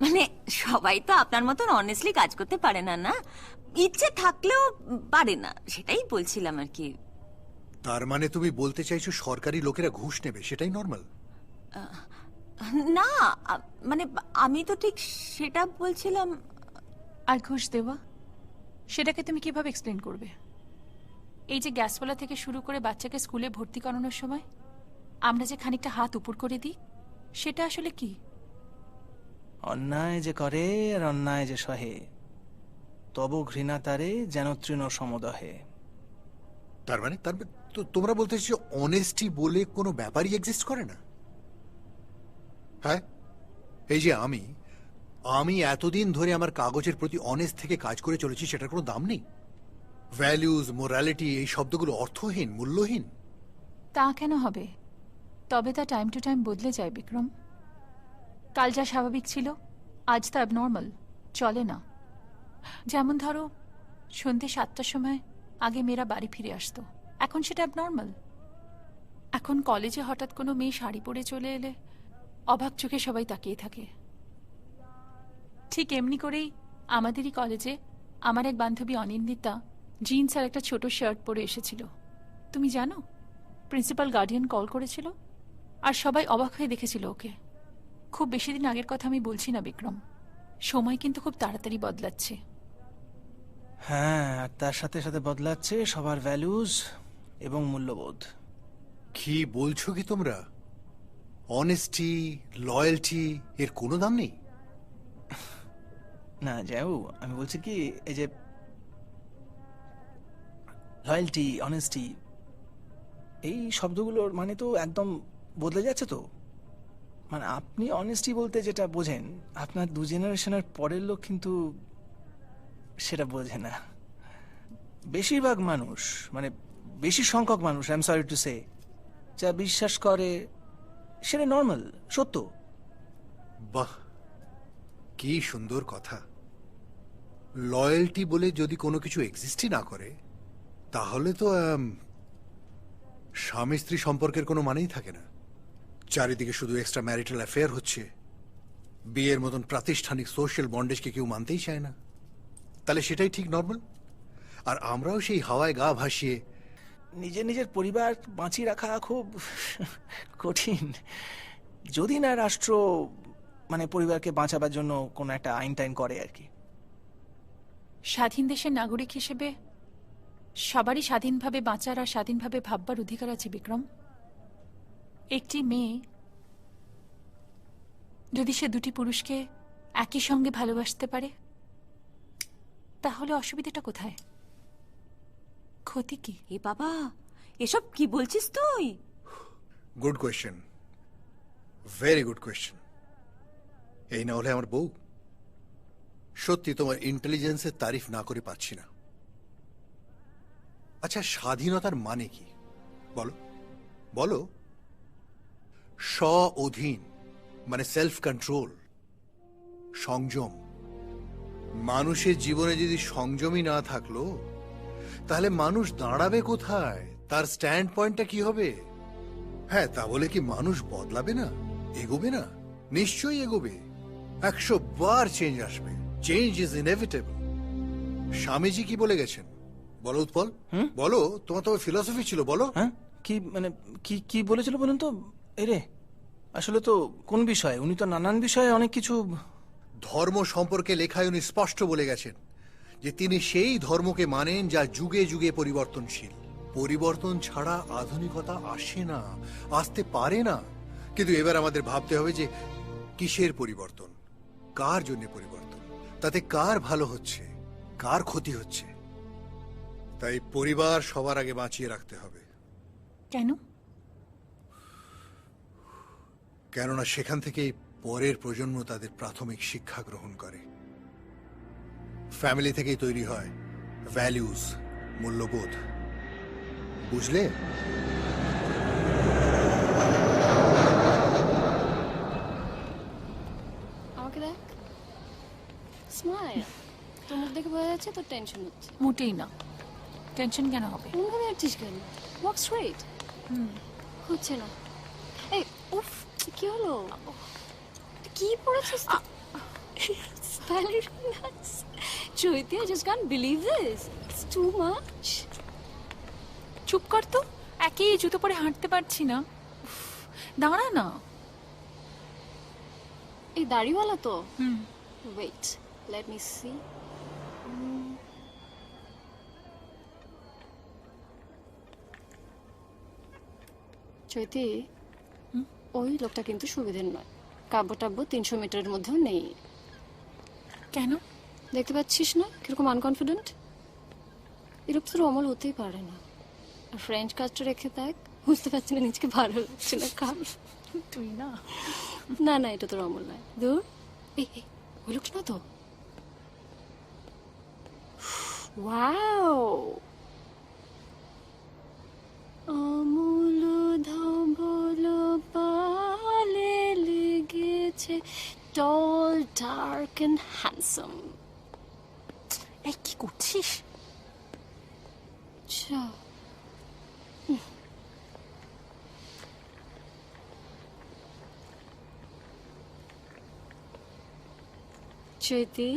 মানে সবাই তো আপনার মতন অনেস্টলি কাজ করতে পারে না, না ইচ্ছে থাকলেও পারে না, সেটাই বলছিলাম আর কি। তার মানে তুমি বলতে চাইছো সরকারি লোকেরা ঘুষ নেবে, সেটাই নর্মাল? না মানে আমি তো ঠিক সেটা বলছিলাম। আর ঘুষ দেওয়া, সেটাকে তুমি কিভাবে এক্সপ্লেন করবে? এই যে গ্যাসওয়ালা থেকে শুরু করে বাচ্চাকে স্কুলে ভর্তি করানোর সময় আমরা যে খানিকটা হাত উপর করে দিই, সেটা আসলে কি? অন্যায় যে করে আর অন্যায় যে সহে, তবু ঘৃণা তারে যেন তৃণ সমদহে। তার মানে তোমরা বলতে চাইছো অনেস্টি বলে কোনো ব্যাপারই এক্সিস্ট করে না? হ্যাঁ, এই যে আমি এতদিন ধরে আমার কাগজের প্রতি অনেস্ট থেকে কাজ করে চলেছি, সেটার কোনো দাম নেই? ভ্যালিউজ, মোরালিটি, এই শব্দগুলো অর্থহীন, মূল্যহীন? তা কেন হবে? তবে তা টাইম টু টাইম বদলে যায় বিক্রম। কাল যা স্বাভাবিক ছিল আজ তা অ্যাবনর্মাল, চলে না। যেমন ধরো সন্ধ্যে 7টার সময় আগে মেয়েরা বাড়ি ফিরে আসতো, এখন সেটা অ্যাবনর্মাল। এখন কলেজে হঠাৎ কোনো মেয়ে শাড়ি পরে চলে এলে অবাক চোখে সবাই তাকিয়ে থাকে। ঠিক এমনি করেই আমাদেরই কলেজে আমার এক বান্ধবী অনিন্দিতা জিন্স আর একটা ছোট শার্ট পরে এসেছিল। তুমি জানো, প্রিন্সিপাল গার্ডিয়ান কল করেছিল আর সবাই অবাক হয়ে দেখেছিল ওকে। খুব বেশি দিন আগের কথা আমি বলছি না বিক্রম, সময় কিন্তু খুব তাড়াতাড়ি বদলাচ্ছে। হ্যাঁ, আর তার সাথে সাথে বদলাচ্ছে সবার ভ্যালুজ এবং মূল্যবোধ। কি বলছো কি তোমরা? অনেস্টি, লয়্যালটি এর কোনো দাম নেই? না যাও, আমি বলছি কি, এই যে লয়্যালটি, অনেস্টি, এই শব্দগুলোর মানে তো একদম বদলে যাচ্ছে তো। মানে আপনি অনেস্টি বলতে যেটা বোঝেন, আপনার 2 জেনারেশনের পরের লোক কিন্তু সেটা বোঝে না। বেশিরভাগ মানুষ, মানে বেশি সংখ্যক মানুষ, I am sorry to say, যা বিশ্বাস করে সেটা নর্মাল, সত্য। বাহ, কি সুন্দর কথা। লয়্যালটি বলে যদি কোনো কিছু এক্সিস্টই না করে, তাহলে তো স্বামী স্ত্রী সম্পর্কের কোনো মানেই থাকে না। চারিদিকে শুধু এক্সট্রা ম্যারিটাল অ্যাফেয়ার হচ্ছে। বিয়ের মতন প্রাতিষ্ঠানিক সোশ্যাল বন্ডেজকে কেউ মানতেই চায় না। তাহলে সেটাই ঠিক নর্মাল? আর আমরাও সেই হাওয়ায় গা ভাসিয়ে নিজের পরিবার বাঁচিয়ে রাখা খুব কঠিন, যদি না রাষ্ট্র মানে পরিবারকে বাঁচাবার জন্য কোনো একটা আইন টাইন করে আর কি। স্বাধীন দেশের নাগরিক হিসেবে সবারই স্বাধীনভাবে বাঁচার আর স্বাধীনভাবে ভাববার অধিকার আছে বিক্রম। একটি মেয়ে যদি সে 2টি পুরুষকে একই সঙ্গে ভালোবাসতে পারে, তাহলে অসুবিধাটা কোথায়? ক্ষতি কি? এ বাবা, এসব কি বলছিস তুই? Good question, very good question. এই না হলে আমার বউ। সত্যি তোমার ইন্টেলিজেন্সের তারিফ না করে পাচ্ছি না। আচ্ছা, স্বাধীনতার মানে কি বলো বলো? স্ব অধীন মানে সেলফ কন্ট্রোল, সংযম। মানুষের জীবনে যদি সংযমই না থাকলো, তাহলে মানুষ দাঁড়াবে কোথায়? তার স্ট্যান্ড পয়েন্টটা কি হবে? হ্যাঁ, তা বলে কি মানুষ বদলাবে না, এগোবে না? নিশ্চয়ই এগোবে। 100 বার চেঞ্জ আসবে। Change is inevitable. স্বামীজি কি বলে গেছেন বলো উৎপল? বলো, তোমার তো ফিলসফি ছিল, বলো। হ্যাঁ, কি মানে কি বলেছিল বলুন তো? এরে আসলে তো কোন বিষয়ে? উনি তো নানান বিষয়ে অনেক কিছু। ধর্ম সম্পর্কে লেখায় উনি স্পষ্ট বলে গেছেন যে তিনি সেই ধর্মকে মানেন যা যুগে যুগে পরিবর্তনশীল। পরিবর্তন ছাড়া আধুনিকতা আসে না, আসতে পারে না। কিন্তু এবার আমাদের ভাবতে হবে যে কিসের পরিবর্তন, কার জন্য পরিবর্তন, তাতে কার ভালো হচ্ছে, কার ক্ষতি হচ্ছে। তাই পরিবার সবার আগে বাঁচিয়ে রাখতে হবে। কেন? কেননা সেখান থেকেই পরের প্রজন্ম তাদের প্রাথমিক শিক্ষা গ্রহণ করে। ফ্যামিলি থেকেই তৈরি হয় ভ্যালিউজ, মূল্যবোধ। বুঝলে? আমাকে দেখ, স্মাইল। তোর মুখ দেখে বোঝা যাচ্ছে তোর টেনশন হচ্ছে। মোটেই না, টেনশন কেন হবে? মনে যাচ্ছিস কেন? Walk straight. হচ্ছে না। এই উফ, কি হলো? কি পড়েছিস? Ballerinas. Jyoti, I just can't believe this. It's too much. চুপ কর তো, একই জুতো পরে হাঁটতে পারছি না। উফ, দাঁড়া না। এই দাড়িওয়ালা তো? Wait, let me see. চৈতি, ওই লোকটা কিন্তু সুবিধের নয়। কাব্য টাব্য 300 মিটারের মধ্যেও নেই। কেন? দেখতে পাচ্ছিস না কিরকম আনকনফিডেন্ট? এরকম তোর অমল হতেই পারে না। আর ফ্রেঞ্চ কাজটা রেখে দেখ, বুঝতে পারছি না নিজেকে ভালো লাগছে না। কাম তুই না। না না, এটা তোর অমল নয়। দূর। এই ওই লোকটা না তো? ওয়াও, অমূল ধবল পালে লেগেছে, টল, ডার্ক এন্ড হ্যান্ডসাম। এই কি করছিস? আচ্ছা, চৈতি,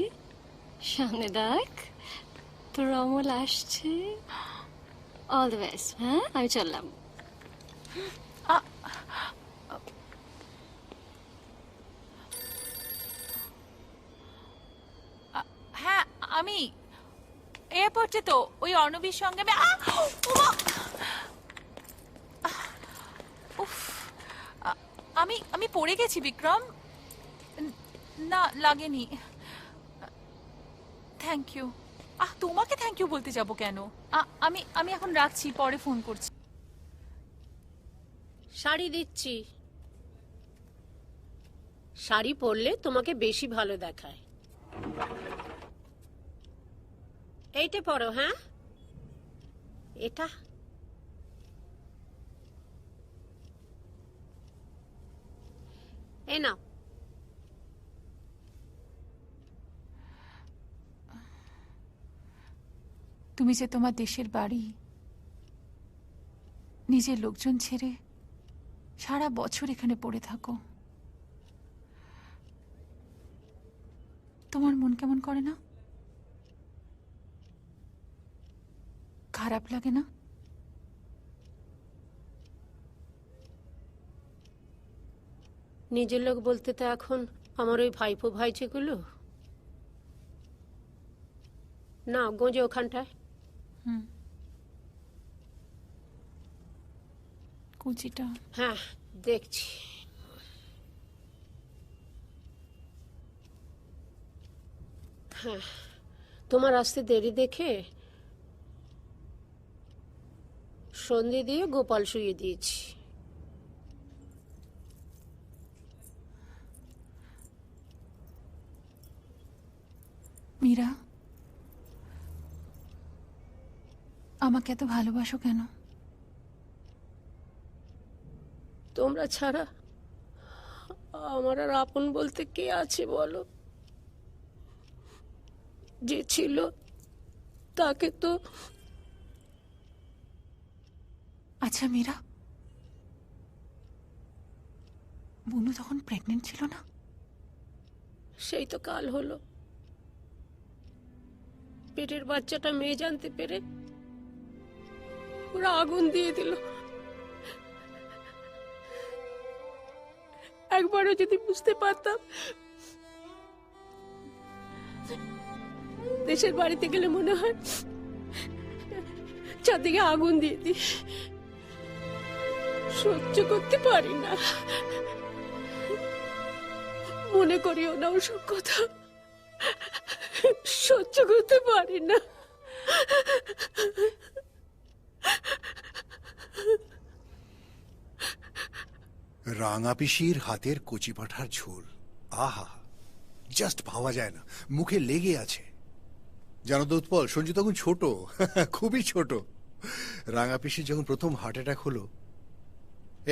সামনে দেখ, তোর অমল আসছে। All the best. হ্যাঁ, আমি চললাম। হ্যাঁ, আমি এয়ারপোর্টে তো ওই অর্ণবীর সঙ্গে আমি পড়ে গেছি বিক্রম। না, লাগেনি। Thank you. তোমাকে থ্যাংক ইউ বলতে যাব কেন? আমি এখন রাখছি, পরে ফোন করছি। শাড়ি দিচ্ছি। শাড়ি পরলে তোমাকে বেশি ভালো দেখায়। এইটা পরো। হ্যাঁ, এটা এই নাও। তুমি যে তোমার দেশের বাড়ি, নিজের লোকজন ছেড়ে সারা বছর এখানে পড়ে থাকো, তোমার মন কেমন করে না? খারাপ লাগে না? নিজের লোক বলতে তো এখন আমার ওই ভাইপো ভাইচেগুলো না, গোঁজে ওখানটায়। কুচিটা? হ্যাঁ, দেখছি। হ্যাঁ, তোমার আসতে দেরি দেখে সন্ধে দিয়ে গোপাল শুয়ে দিয়েছি। মীরা, আমাকে এত ভালোবাসো কেন? তোমরা ছাড়া আমার আর আপন বলতে কে আছে বলো? যে ছিল তাকে তো। আচ্ছা মীরা, বুনু তখন প্রেগনেন্ট ছিল না? সেই তো কাল হলো। পেটের বাচ্চাটা মেয়ে জানতে পেরে ওরা আগুন দিয়ে দিল। একবারও যদি বুঝতে পারতাম, দেশের বাড়িতে গেলে মনে হয় চারদিকে আগুন দিয়ে দিই। সহ্য করতে পারি না, মনে করিও না ওসব কথা। সহ্য করতে পারি না। রাঙা পিসির হাতের কচি পাঁঠার ঝোল, আহা, জাস্ট ভাবা যায় না, মুখে লেগে আছে। জানো তো উৎপল, সঞ্জু তখন ছোট, খুবই ছোট। রাঙা পিসির যখন প্রথম হার্ট অ্যাটাক হলো,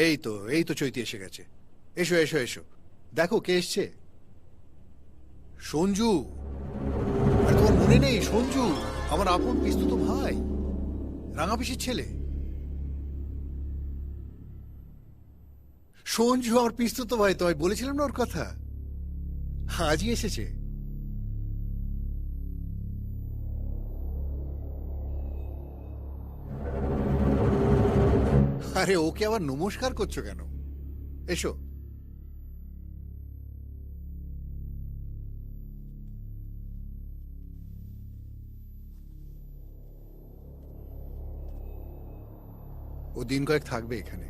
এই তো চৈতি এসে গেছে। এসো এসো এসো, দেখো কে এসছে। সঞ্জু, আর তোমার মনে নেই সঞ্জু, আমার আপন পিস্তুত ভাই, রাঙা পিসির ছেলে। সঞ্জু আমার পিস্তুত ভাই, তোমায় বলেছিলাম না ওর কথা, আজই এসেছে। আরে ওকে আবার নমস্কার করছো কেন? এসো। ও দিন কয়েক থাকবে এখানে।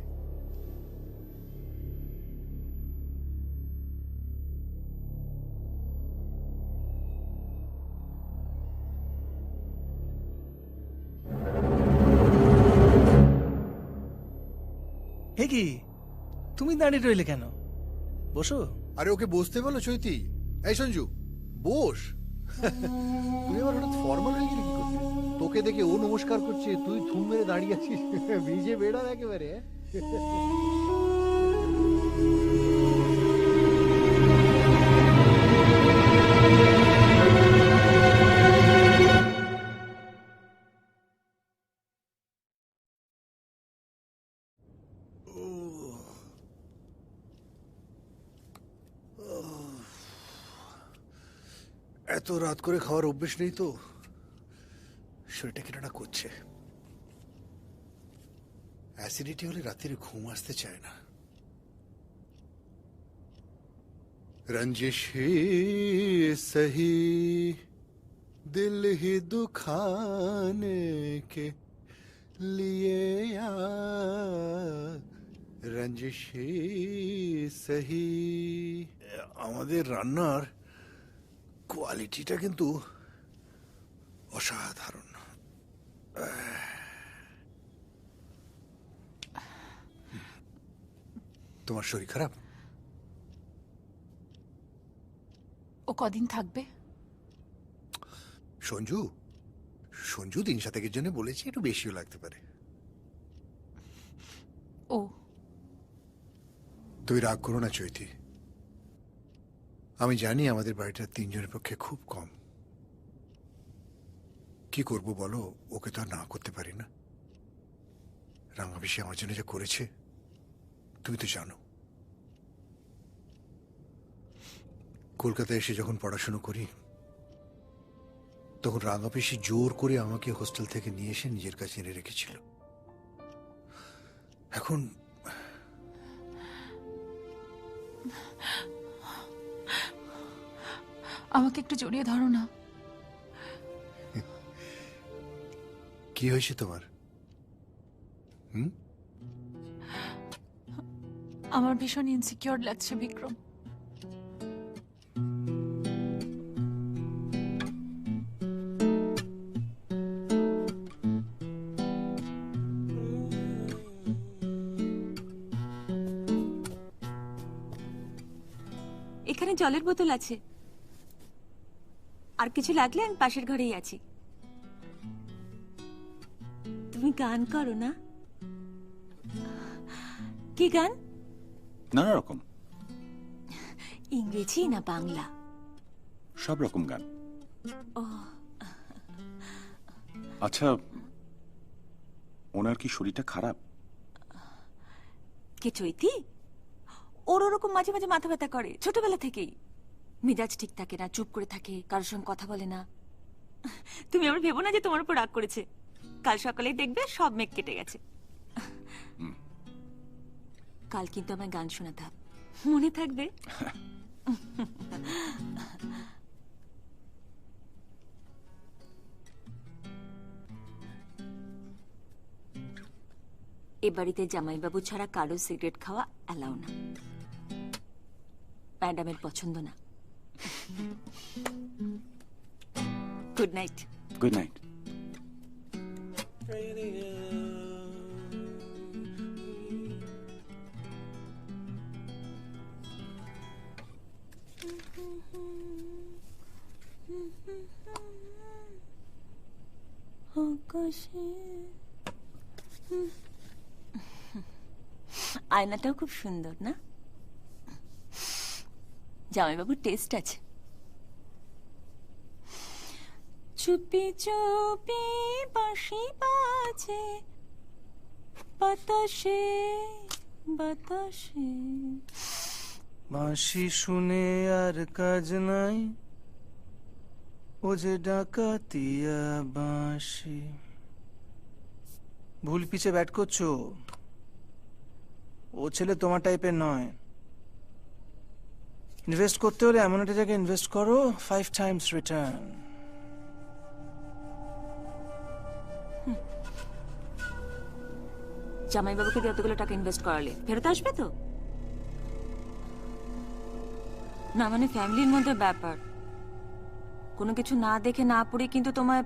হে কি, তুমি দাঁড়িয়ে রইলে কেন? বসো। আরে ওকে বসতে বলো চৈতি। এই সঞ্জু, বস। তুই আবার হঠাৎ ফর্মাল হয়ে গেলি কি করতে? তোকে দেখে ও নমস্কার করছে, তুই থুম মেরে দাঁড়িয়ে আছিস, ভিজে বেড়া একেবারে। এত রাত করে খাওয়ার অভ্যেস নেই তো, শরীরটা কেটে করছে। অ্যাসিডিটি হলে রাতের ঘুম আসতে চায় না। রঞ্জিশ হি সহি দিল হি দুখানে কে লিয়ে রঞ্জিশ হি সহি। আমাদের রান্নার কোয়ালিটিটা কিন্তু অসাধারণ। তোমার শরীর খারাপ? ও কদিন থাকবে? সঞ্জু, সঞ্জু 3-7 জন্য বলেছি, একটু বেশিও লাগতে পারে। ও, তুই রাগ করো না চৈতি, আমি জানি আমাদের বাড়িটা 3 জনের পক্ষে খুব কম। কি করব বলো, ওকে তো আর না করতে পারি না। রাঙা পিসি আমার জন্য যা করেছে তুমি তো জানো। কলকাতায় এসে যখন পড়াশুনো করি, তখন রাঙা পিসি জোর করে আমাকে হোস্টেল থেকে নিয়ে এসে নিজের কাছে এনে রেখেছিল। এখন আমাকে একটু জড়িয়ে ধরো না। কি হয়েছে তোমার? আমার ভীষণ ইনসিকিউর লাগছে বিক্রম। এখানে জলের বোতল আছে, আর কিছু লাগলে আমি পাশের ঘরেই আছি। তুমি গান করো না? কি গান? নানা রকম। ইংরেজি না বাংলা? সব রকম গান। ও আচ্ছা, ওনার কি শরীরটা খারাপ? কে চৈতি? ওর ওরকম মাঝে মাঝে মাথা ব্যথা করে ছোটবেলা থেকেই। মেজাজ ঠিক থাকে না, চুপ করে থাকে, কারোর সঙ্গে কথা বলে না। তুমি আবার ভেবো না যে তোমার উপর রাগ করেছে। কাল সকালেই দেখবে সব মেঘ কেটে গেছে। কাল কিন্তু আমায় গান শোনাতে হবে, মনে থাকবে? এ বাড়িতে জামাইবাবু ছাড়া কারো সিগারেট খাওয়া অ্যালাউ না। ম্যাডামের পছন্দ না। Good night. Good night. বাতাসে। আয়নাটাও খুব সুন্দর না? জামাইবাবুর টেস্ট আছে। চুপি চুপি বাঁশি বাজে বাতাসে বাতাসে। বাঁশি শুনে আর কাজ নাই, ও যে ডাকাতিয়া বাঁশি। ভুল পিছে ব্যাট করছো, ও ছেলে তোমার টাইপের নয়। ইনভেস্ট করতে হলে এমন একটা জায়গায় ইনভেস্ট করো, 5 times রিটার্ন। জামাইবাবুকে দিয়ে এতগুলো টাকা ইনভেস্ট করালে ফেরত আসবে তো? না মানে ফ্যামিলির মধ্যে ব্যাপার, কোনো কিছু না দেখে না পড়ে কিন্তু তোমায়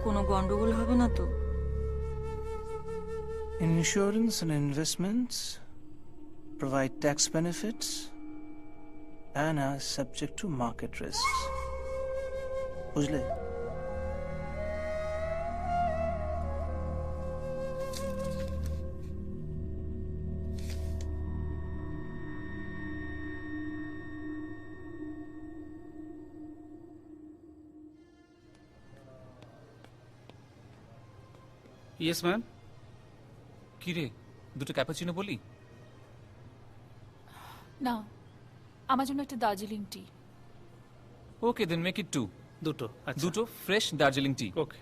কোনো গন্ডগোল হবে না তো? Insurance and investments provide tax benefits and are subject to market risks. বুঝলে? Yes ma'am. কি রে, দুটো ক্যাপাচিনো বলি? না, আমার জন্য একটা দার্জিলিং টি। ওকে দেন মেক ইট 2। দুটো? আচ্ছা, দুটো ফ্রেশ দার্জিলিং টি। ওকে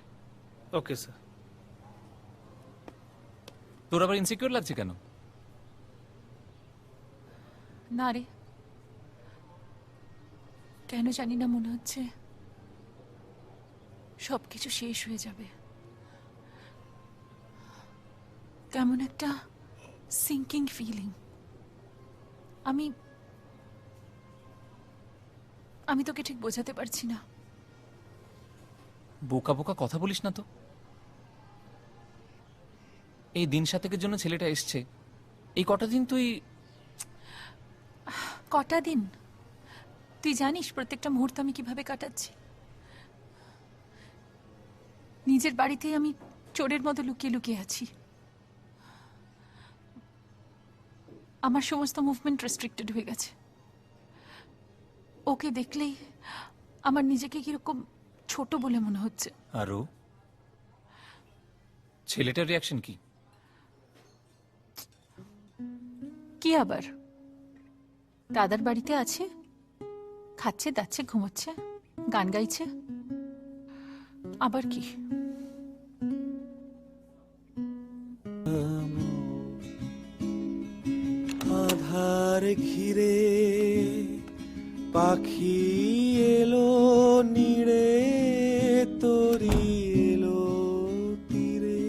ওকে স্যার। তোর আবার ইনসিকিউর লাগছে কেন? না রে, কেন জানি না মনে হচ্ছে সবকিছু শেষ হয়ে যাবে। কেমন একটা সিঙ্কিং ফিলিং। আমি আমি তোকে ঠিক বোঝাতে পারছি না। বোকা বোকা কথা বলিস না তো। এই দিন সাতেকের জন্য ছেলেটা এসছে, এই কটা দিন তুই কটা দিন? তুই জানিস প্রত্যেকটা মুহূর্ত আমি কিভাবে কাটাচ্ছি। নিজের বাড়িতেই আমি চোরের মতো লুকিয়ে লুকিয়ে আছি। আমার সমস্ত মুভমেন্ট রেস্ট্রিক্টেড হয়ে গেছে। ওকে দেখলেই আমার নিজেকে কিরকম ছোট বলে মনে হচ্ছে। আরো ছেলেটার রিয়াকশন কি? কি আবার, দাদার বাড়িতে আছে, খাচ্ছে দাচ্ছে ঘুমোচ্ছে, গান গাইছে, আবার কি? আধার ঘিরে পাখি এলো নিড়ে, তরি এলো তীরে।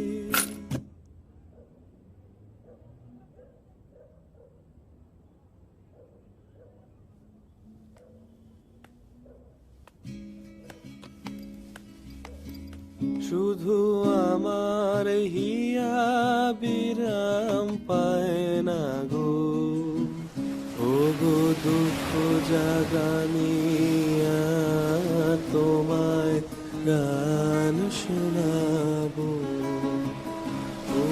শুধু আমার হিয়া বিরাম পায় না গো, ও গো দুঃখ জাগানিয়া তোমায় গান শোনাবো, ও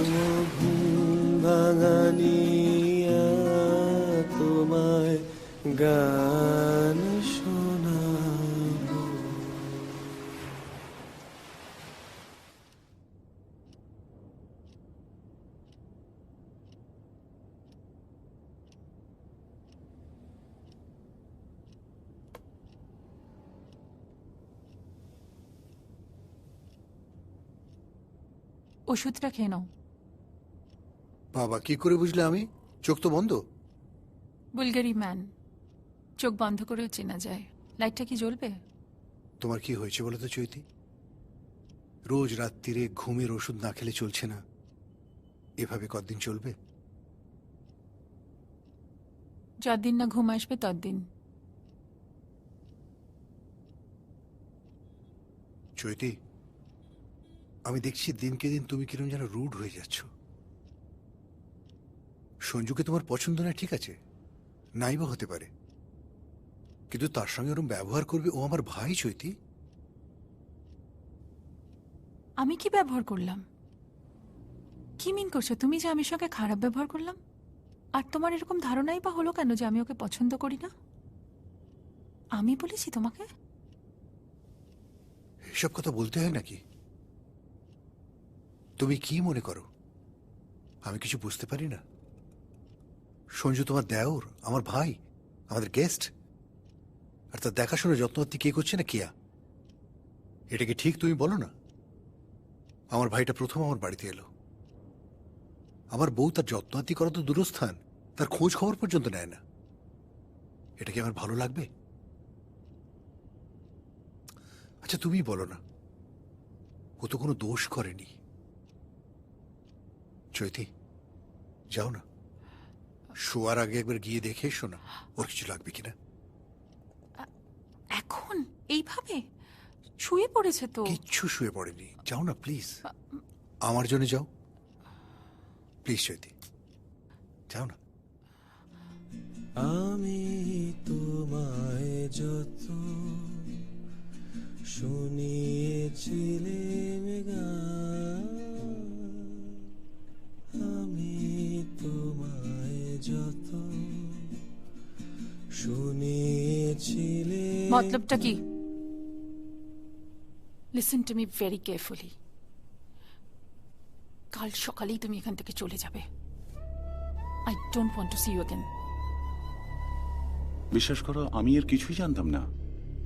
ঘুম ভাঙানিয়া তোমায় গান শোনাবো। ওষুধটা খেয়ে নাও। বাবা, কি করে বুঝলে আমি? চোখ তো বন্ধ। বুলগারি ম্যান, চোখ বন্ধ করেও চেনা যায়। লাইটটা কি জ্বলবে? তোমার কি হয়েছে বলো তো চৈতি? রোজ রাত্রিরে ঘুমের ওষুধ না খেলে চলছে না। এভাবে কতদিন চলবে? যতদিন না ঘুম আসবে ততদিন। চৈতি, আমি দেখছি দিনকে দিন তুমি কিরম যেন রুড হয়ে যাচ্ছ। সঞ্জুকে তোমার পছন্দ না, ঠিক আছে, নাই বা হতে পারে, কিন্তু তার সঙ্গে ওরকম ব্যবহার করবে, ও আমার ভাই চৈতি। আমি কি ব্যবহার করলাম? কি মিন করছো তুমি যে আমি সঙ্গে খারাপ ব্যবহার করলাম? আর তোমার এরকম ধারণাই বা হলো কেন যে আমি ওকে পছন্দ করি না? আমি বলেছি তোমাকে? এসব কথা বলতে হয় নাকি? তুমি কি মনে করো আমি কিছু বুঝতে পারি না? সঞ্জু তোমার দেওর, আমার ভাই, আমাদের গেস্ট, আর তার দেখাশোনা যত্নআত্তি কে করছে না কিয়া? এটা কি ঠিক তুমি বলো না? আমার ভাইটা প্রথম আমার বাড়িতে এলো, আমার বউ তার যত্নআত্তি করা তো দূরস্থান, তার খোঁজ খবর পর্যন্ত নেয় না। এটা কি আমার ভালো লাগবে? আচ্ছা তুমি বলো না, ও তো কোনো দোষ করেনি। চৈতি যাও না, শোয়ার আগে একবার গিয়ে দেখে এসো না ওর কিছু লাগবে কিনা। এখন এইভাবে শুয়ে পড়েছে তো। কিচ্ছু শুয়ে পড়েনি, যাও না প্লিজ, আমার জন্য যাও প্লিজ চৈতি, যাও না। আমি তোমায় যত শুনিয়েছিলাম গান, আমি তোমায় যত শুনিয়েছিলাম। মতলবটা কি? Listen to me very carefully. কাল সকালেই তুমি এখান থেকে চলে যাবে। I don't want to see you again. বিশ্বাস করো আমি এর কিছুই জানতাম না,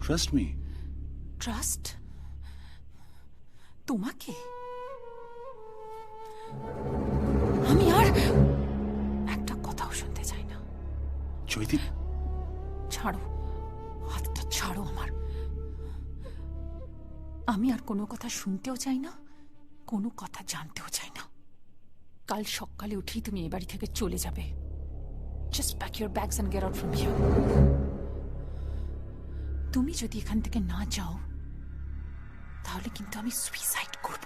ট্রাস্ট মি। ট্রাস্ট? তোমাকে? আমি আর একটা কথাও শুনতে চাই না। চৈতি ছাড়ো, হাতটা ছাড়ো আমার। আমি আর কোনো কথা শুনতেও চাই না, কোনো কথা জানতেও চাই না। কাল সকালে উঠেই তুমি এ বাড়ি থেকে চলে যাবে। Just pack your bags and get out from here. তুমি যদি এখান থেকে না যাও তাহলে কিন্তু আমি সুইসাইড করব।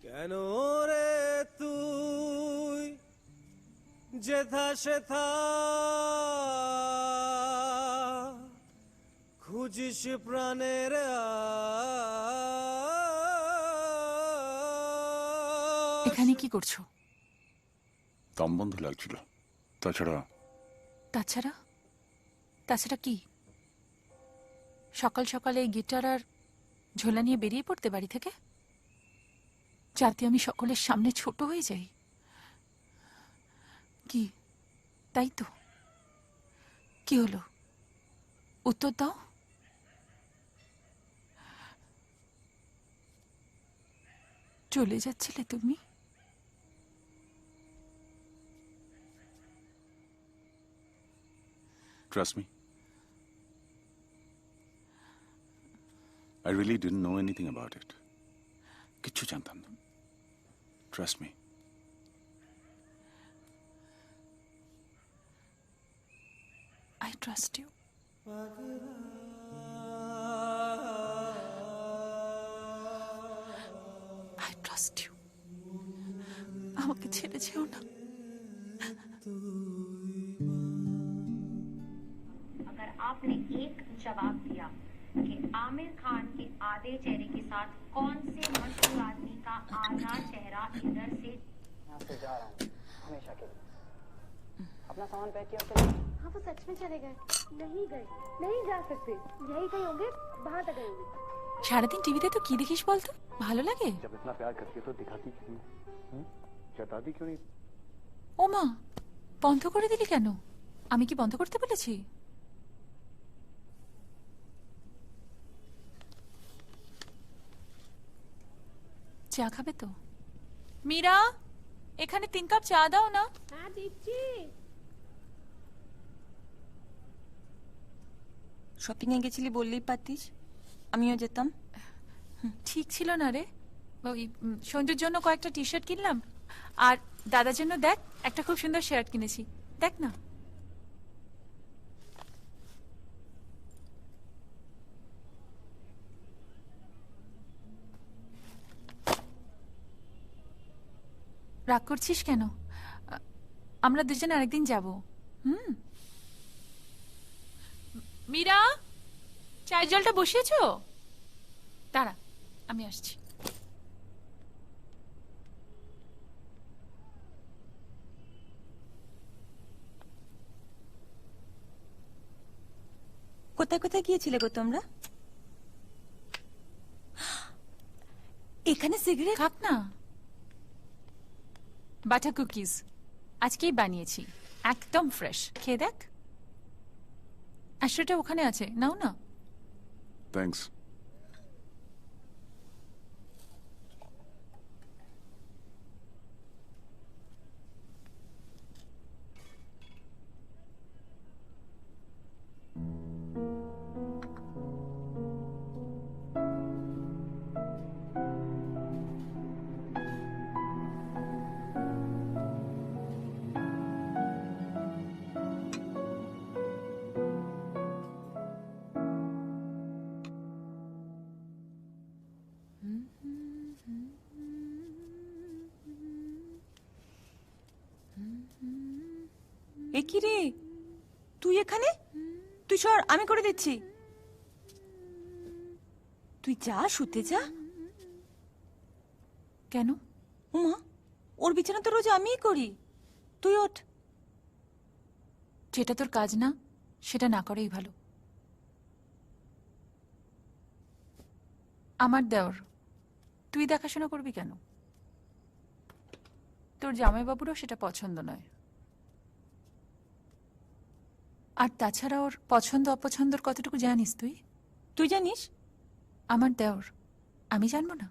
কেন রে তুই যেথা সেথা খুঁজে বুঝিস প্রাণের আশ। এখানে কি করছো? দম বন্ধ লাগছিল। তাছাড়া তাছাড়া তাছাড়া কি? সকাল সকালে এই গিটার আর ঝোলা নিয়ে বেরিয়ে পড়তে বাড়ি থেকে, যাতে আমি সকলের সামনে ছোট হয়ে যাই? কি তাই তো? কি হলো, উত্তর দাও। চলে যাচ্ছিলে তুমি? Trust me. I really didn't know anything about it. কিচ্ছু জানতাম না। Trust me. I trust you. I trust you. আমাকে ছেড়ে যেও না। अगर आपने एक जवाब दिया कि आमिर खान के आधे चेहरे के साथ कौन से मशहूर आदमी का आधा चेहरा इधर से यहाँ से जा रहा हूँ हमेशा के लिए। अपना सामान पैक किया चले? हाँ वो सच में चले गए। नहीं गए, नहीं जा सकते, यही कहीं होंगे, बाहर तक गए होंगे। সারাদিন টিভিতে তো কি দেখিস বলতো? ভালো লাগে? जब इतना प्यार करती है तो दिखाती क्यों नहीं? जताती क्यों नहीं? ও মা, বন্ধ করে দিলি কেন? আমি কি বন্ধ করতে বলেছি? চা খাবে তো? মীরা, এখানে 3 কাপ চা দাও না। হ্যাঁ দিচ্ছি। শপিং এ গেছিলি বললেই পারতিস, আমিও যেতাম। ঠিক ছিল না রে। ওই সঞ্জুর জন্য কয়েকটা টি শার্ট কিনলাম, আর দাদার জন্য দেখ একটা খুব সুন্দর শার্ট কিনেছি, দেখ না। রাগ করছিস কেন? আমরা দুজনে আরেকদিন যাব। মীরা, চায়ের জলটা বসিয়েছো? দাঁড়া, আমি আসছি। কোথায় কোথায় গিয়েছিলে গো তোমরা? এখানে সিগারেট? খাক না। বাটার কুকিজ আজকেই বানিয়েছি, একদম ফ্রেশ। খেয়ে দেখ। আসলে ওখানে আছে, নাও না। থ্যাঙ্কস। এ কি রে, তুই এখানে? তুই সর, আমি করে দিচ্ছি। তুই যা, শুতে যা। কেন? উমা, ওর বিছানা তো রোজ আমিই করি, তুই ওঠ। যেটা তোর কাজ না সেটা না করেই ভালো। আমার দেওর, তুই দেখাশোনা করবি কেন? তোর জামাইবাবুরও সেটা পছন্দ নয়। আর তাছাড়া ওর পছন্দ অপছন্দর কতটুকু জানিস তুই? তুই জানিস? আমার দেওর, আমি জানবো না?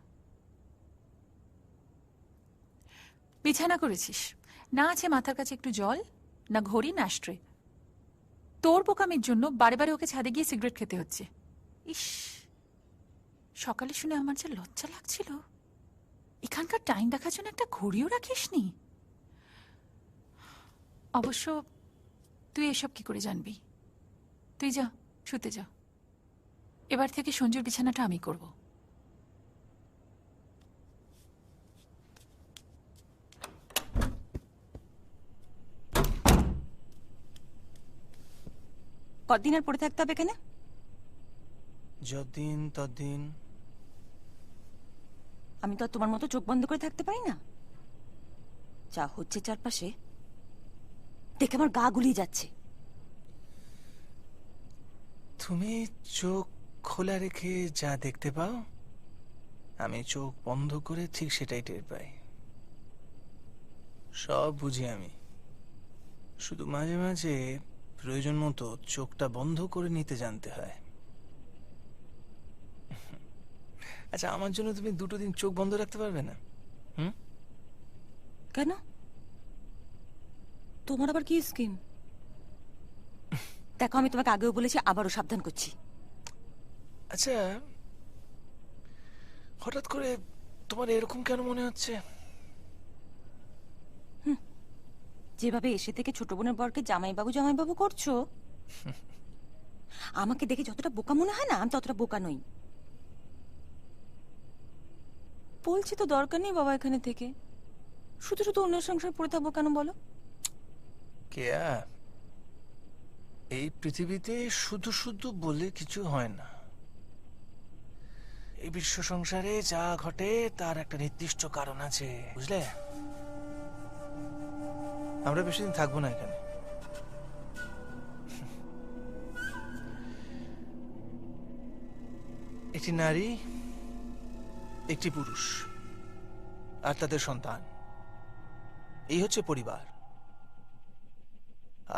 বিছানা করেছিস, না আছে মাথার কাছে একটু জল, না ঘড়ি, না আশ্রয়। তোর বোকামির জন্য বারে বারে ওকে ছাদে গিয়ে সিগারেট খেতে হচ্ছে। ইস, সকালে শুনে আমার যে লজ্জা লাগছিল। এখানকার টাইম দেখার জন্য একটা ঘড়িও রাখিসনি। অবশ্য তুই এসব কি করে জানবি? তুই যা, শুতে যা। এবার থেকে সঞ্জুর বিছানাটা আমি করব। কতদিন আর পড়ে থাকতে হবে এখানে? যতদিন ততদিন। আমি তো আর তোমার মতো চোখ বন্ধ করে থাকতে পারি না। যা হচ্ছে চারপাশে দেখে আমার গা গুলিয়ে যাচ্ছে। তুমি চোখ খোলা রেখে যা দেখতে পাও, আমি চোখ বন্ধ করে ঠিক সেটাই টের পাই। সব বুঝি আমি, শুধু মাঝে মাঝে প্রয়োজন মতো চোখটা বন্ধ করে নিতে জানতে হয়। আচ্ছা, আমার জন্য তুমি 2 দিন চোখ বন্ধ রাখতে পারবে না? কেন? তোমার আবার কি স্কিম? দেখো, আমি তোমাকে আগেও বলেছি, আবারও সাবধান করছি। আচ্ছা, হঠাৎ করে তোমার এরকম কেন মনে হচ্ছে? যেভাবে এসে থেকে ছোট বোনের বরকে জামাইবাবু জামাইবাবু করছো, আমাকে দেখে যতটা বোকা মনে হয় না, আমি ততটা বোকা নই। বলছি তো দরকার নেই বাবা এখানে থেকে, শুধু শুধু অন্যের সংসার পড়ে থাকবো কেন বলো? কেয়া, এই পৃথিবীতে শুধু শুধু বলে কিছু হয় না। এই বিশ্ব সংসারে যা ঘটে তার একটা নির্দিষ্ট কারণ আছে, বুঝলে? আমরা বেশি দিন থাকবো না এখানে। একটি নারী, একটি পুরুষ আর তাদের সন্তান, এই হচ্ছে পরিবার।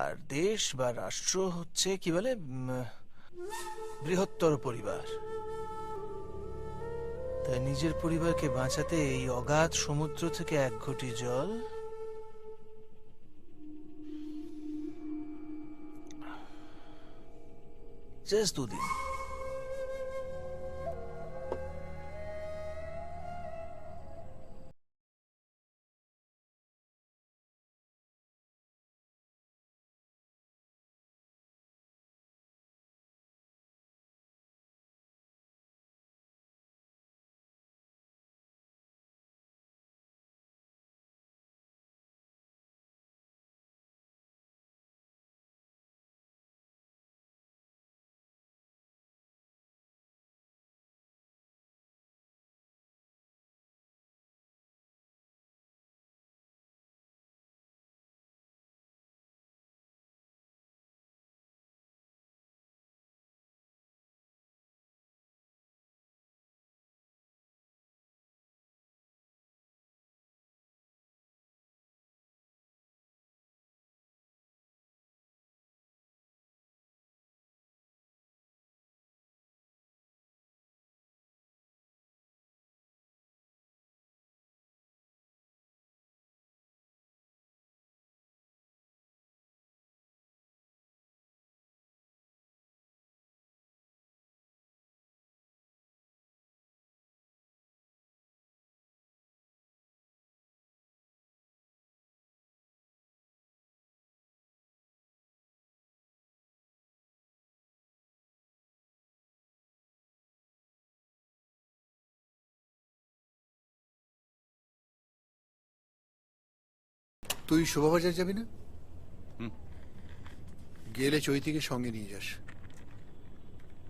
আর দেশ বা রাষ্ট্র হচ্ছে কি বলে, বৃহত্তর পরিবার। তাই নিজের পরিবারকে বাঁচাতে এই অগাধ সমুদ্র থেকে 1 ঘটি জল জাস্ট 2 দিন। তুই শোভাবাজার যাবি না? গেলে চৈতিকে সঙ্গে নিয়ে যাস।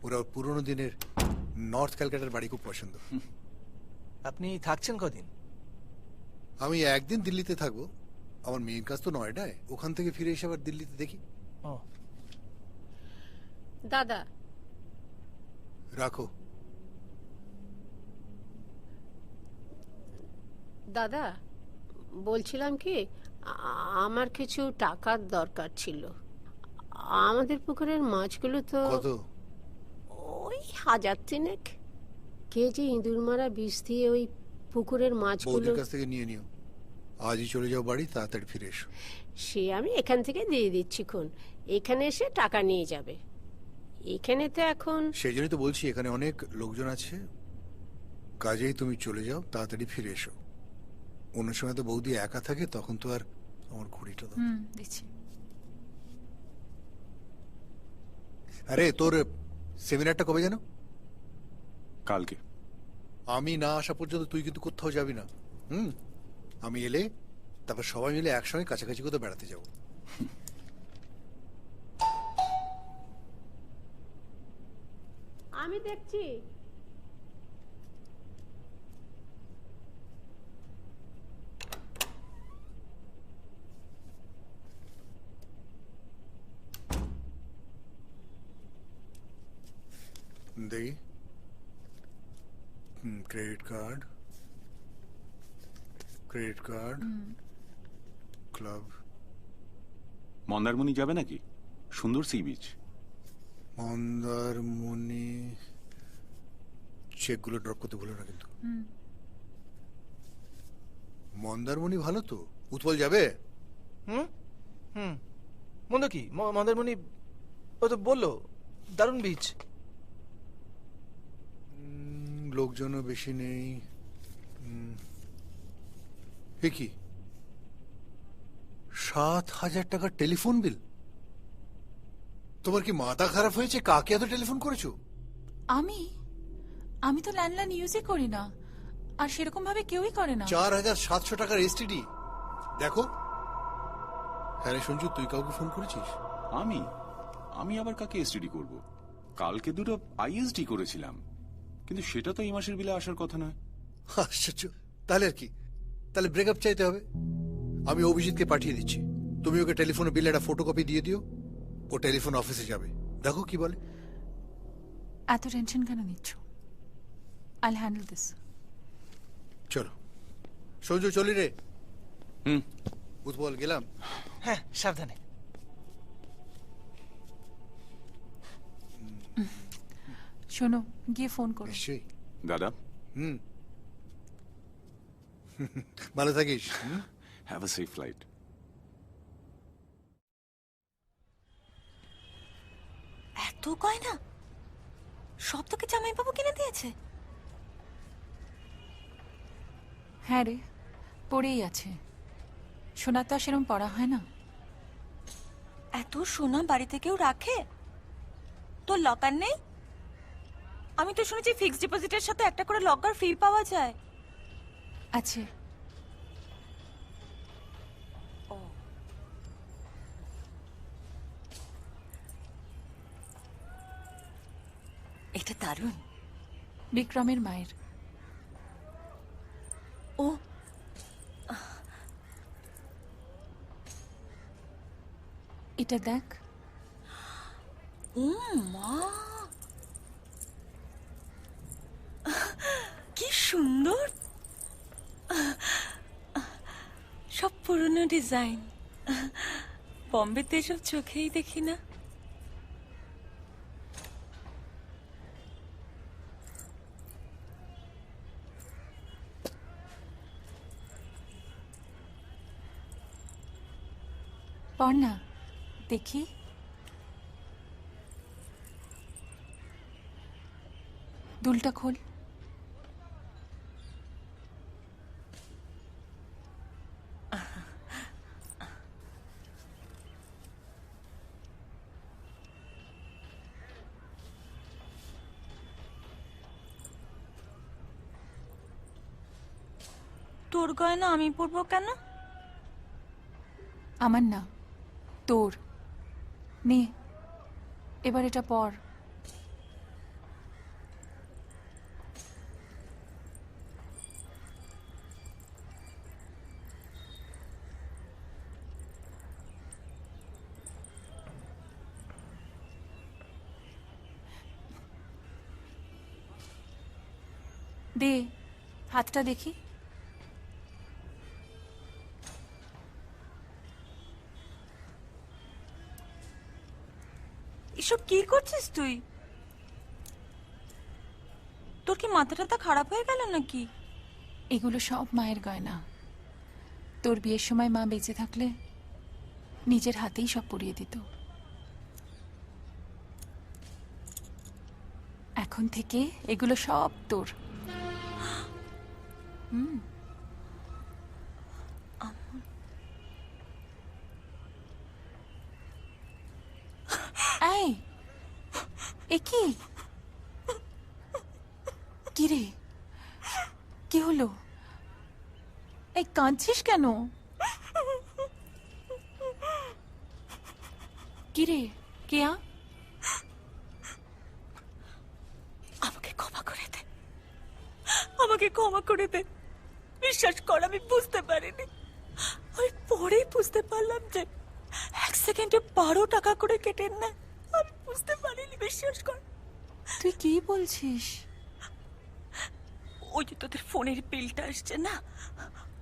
ওরা পুরোনো দিনের নর্থ ক্যালকাটার বাড়ি খুব পছন্দ। আপনি থাকছেন কদিন? আমি 1 দিন দিল্লিতে থাকবো। আমার মেয়ের কাজ তো নয়ডায়, ওখান থেকে ফিরে এসে আবার দিল্লিতে দেখি। দাদা, রাখো। দাদা বলছিলাম কি, আমার কিছু টাকার দরকার ছিল। আমাদের পুকুরের মাছগুলো তো কত? ওই 1000 কেজি ইঁদুর মারা বিষ দিয়ে ওই পুকুরের মাছগুলো। বৌদির কাছ থেকে নিয়ে নিও। আজই চলে যাও বাড়ি, তাড়াতাড়ি ফিরে এসো। সে আমি এখান থেকে দিয়ে দিচ্ছি খুন, এখানে এসে টাকা নিয়ে যাবে। এখানে তো এখন সেই জন্যই তো বলছি, এখানে অনেক লোকজন আছে। কাজেই তুমি চলে যাও, তাড়াতাড়ি ফিরে এসো। অন্য সময় তো বৌদি একা থাকে, তখন তো আর আমার ঘড়িটা দাও। দিচ্ছি। আরে তোর সেমিনারটা কবে জানো? কালকে। আমি না আসা পর্যন্ত তুই কিন্তু কোথাও যাবি না। আমি এলে তারপর সবাই মিলে একসঙ্গে কাছাকাছি কোথাও বেড়াতে যাবো। আমি দেখছি। দেখি ক্রেডিট কার্ড ক্লাব মন্দারমণি যাবে নাকি? সুন্দর সি বিচ। মন্দারমণি চেকগুলো ড্রপ করতে ভুলো না কিন্তু। মন্দারমণি ভালো তো, উৎপল যাবে? হুম হুম মন্দ কি মন্দারমণি? ও তো বললো দারুণ বিচ। লোকজনও বেশি নেই। এ কি 7,000 টাকার টেলিফোন বিল? তোমার কি মাথা খারাপ হয়েছে? কাকে এত টেলিফোন করেছো? আমি তো ল্যান্ডলাইন ইউজই করি না, আর সেরকম ভাবে কেউই করে না। 4,700 টাকার এসটিডি। দেখো। হ্যাঁ রে সঞ্জু, তুই কাউকে ফোন করেছিস? আমি আবার কাকে এসটিডি করব? কালকে দুটো আইএসডি করেছিলাম, কিন্তু সেটা তো এই মাসের বিলে আসার কথা নয়। আশ্চর্য। তাহলে আর কি? তাহলে ব্রেকআপ চাইতে হবে। আমি অভিজিৎকে পাঠিয়ে দিচ্ছি, তুমি ওকে টেলিফোনে বিল একটা ফটোকপি দিয়ে দিও, ও টেলিফোন অফিসে যাবে। দেখো কি বলে। এত টেনশন কেন নিচ্ছ? আইল হ্যান্ডেল দিস। চলো সঞ্জু, চলি রে। হুম উৎপল গেলাম। হ্যাঁ সাবধানে। শোনো, গিয়ে ফোন করো। নিশ্চয়ই দাদা। ভালো থাকিস। Have a safe flight. এত গয়না সব তোকে জামাইবাবু কিনে দিয়েছে? হ্যাঁ রে, পড়েই আছে। সোনা তো আর সেরকম পড়া হয় না। এত সোনা বাড়িতে কেউ রাখে? তোর লকার নেই? আমি তো শুনেছি ফিক্সড ডিপোজিটের সাথে একটা করে লকার ফ্রি পাওয়া যায়। আছে। এটা দারুণ। বিক্রমের মায়ের। ও এটা দেখ। মা, কি সুন্দর। সব পুরনো ডিজাইন। বম্বেতে এসব চোখেই দেখি না। পড় না, দেখি। দুলটা খোল। তোর গয়না আমি পরবো কেন? আমার না, তোর। নে, এবার এটা পড়। দে, হাতটা দেখি। এসব কি করছিস তুই? তোর কি মাথা টাথা খারাপ হয়ে গেল নাকি? এগুলো সব মায়ের গয়না। তোর বিয়ের সময় মা বেঁচে থাকলে নিজের হাতেই সব পরিয়ে দিত। এখন থেকে এগুলো সব তোর। এই, এ কি? কি রে, কি হলো? এই কাঁদছিস কেন? কি রে, কেয়া? আমাকে ক্ষমা করে দে। বিশ্বাস কর আমি বুঝতে পারিনি, আমি পরেই বুঝতে পারলাম যে 1 সেকেন্ডে 12 টাকা করে কেটে নেয়। আমি বুঝতে পারিনি, বিশ্বাস কর। তুই কি বলছিস? ওই যে তোদের ফোনের বিলটা আসছে না,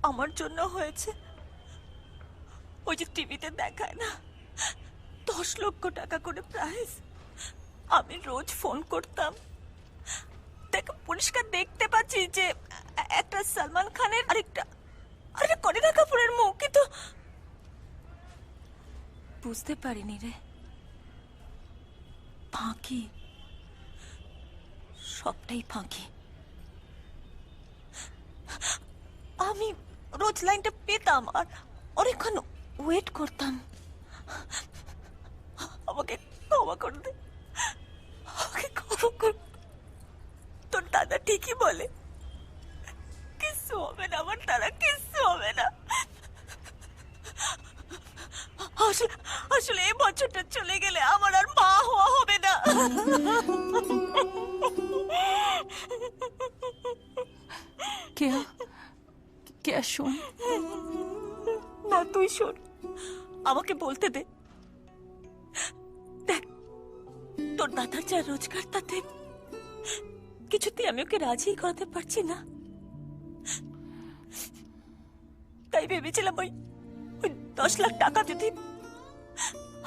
আমার জন্য হয়েছে। ওই যে টিভিতে দেখায় না 10 লক্ষ টাকা করে প্রাইস। আমি রোজ ফোন করতাম, দেখ পরিষ্কার দেখতে পাচ্ছি যে একটা সালমান খানের আরেকটা করিনা কাপুরের মুখ, কিন্তু বুঝতে পারিনি রে ফাঁকি, সবটাই ফাঁকি। আমি রোজ লাইনটা পেতাম আর অনেকক্ষণ ওয়েট করতাম। আমাকে ক্ষমা করে দে, আমাকে ক্ষমা কর। তোর দাদা ঠিকই বলে, কিচ্ছু হবে না আমার দাদা, কিচ্ছু হবে না। আসলে এই বছরটা চলে গেলে আমার আর মা হওয়া হবে না। কে শোন না, তুই শোন, আমাকে বলতে দে। দেখ তোর দাদার যা রোজগার তাতে কিছুতেই আমি ওকে রাজি করাতে পারছি না। তাই ভেবেছিলাম ওই 10 লাখ টাকা যদি,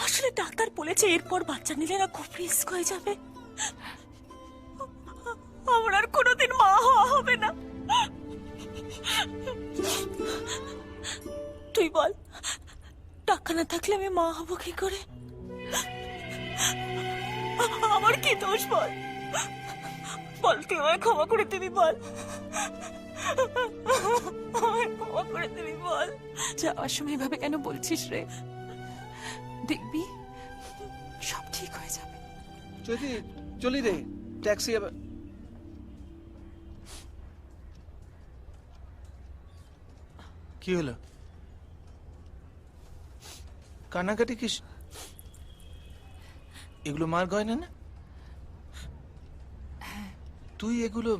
আসলে ডাক্তার বলেছে এরপর বাচ্চা নিলে না খুব রিস্ক হয়ে যাবে, আমার আর কোনোদিন মা হওয়া হবে না। তুই বল, টাকা না থাকলে আমি মা হবো কি করে? আমার কি দোষ বল, বল তুই আমায় ক্ষমা করে দিবি, বল আমায় ক্ষমা করে দিবি, বল। যাওয়ার সময় এভাবে কেন বলছিস রে? দেখবি সব ঠিক হয়ে যাবে। যদি চলি রে, ট্যাক্সি আবার। কি হলো? কান্নাকাটি কি? এগুলো মার গয়না না? তুই এগুলো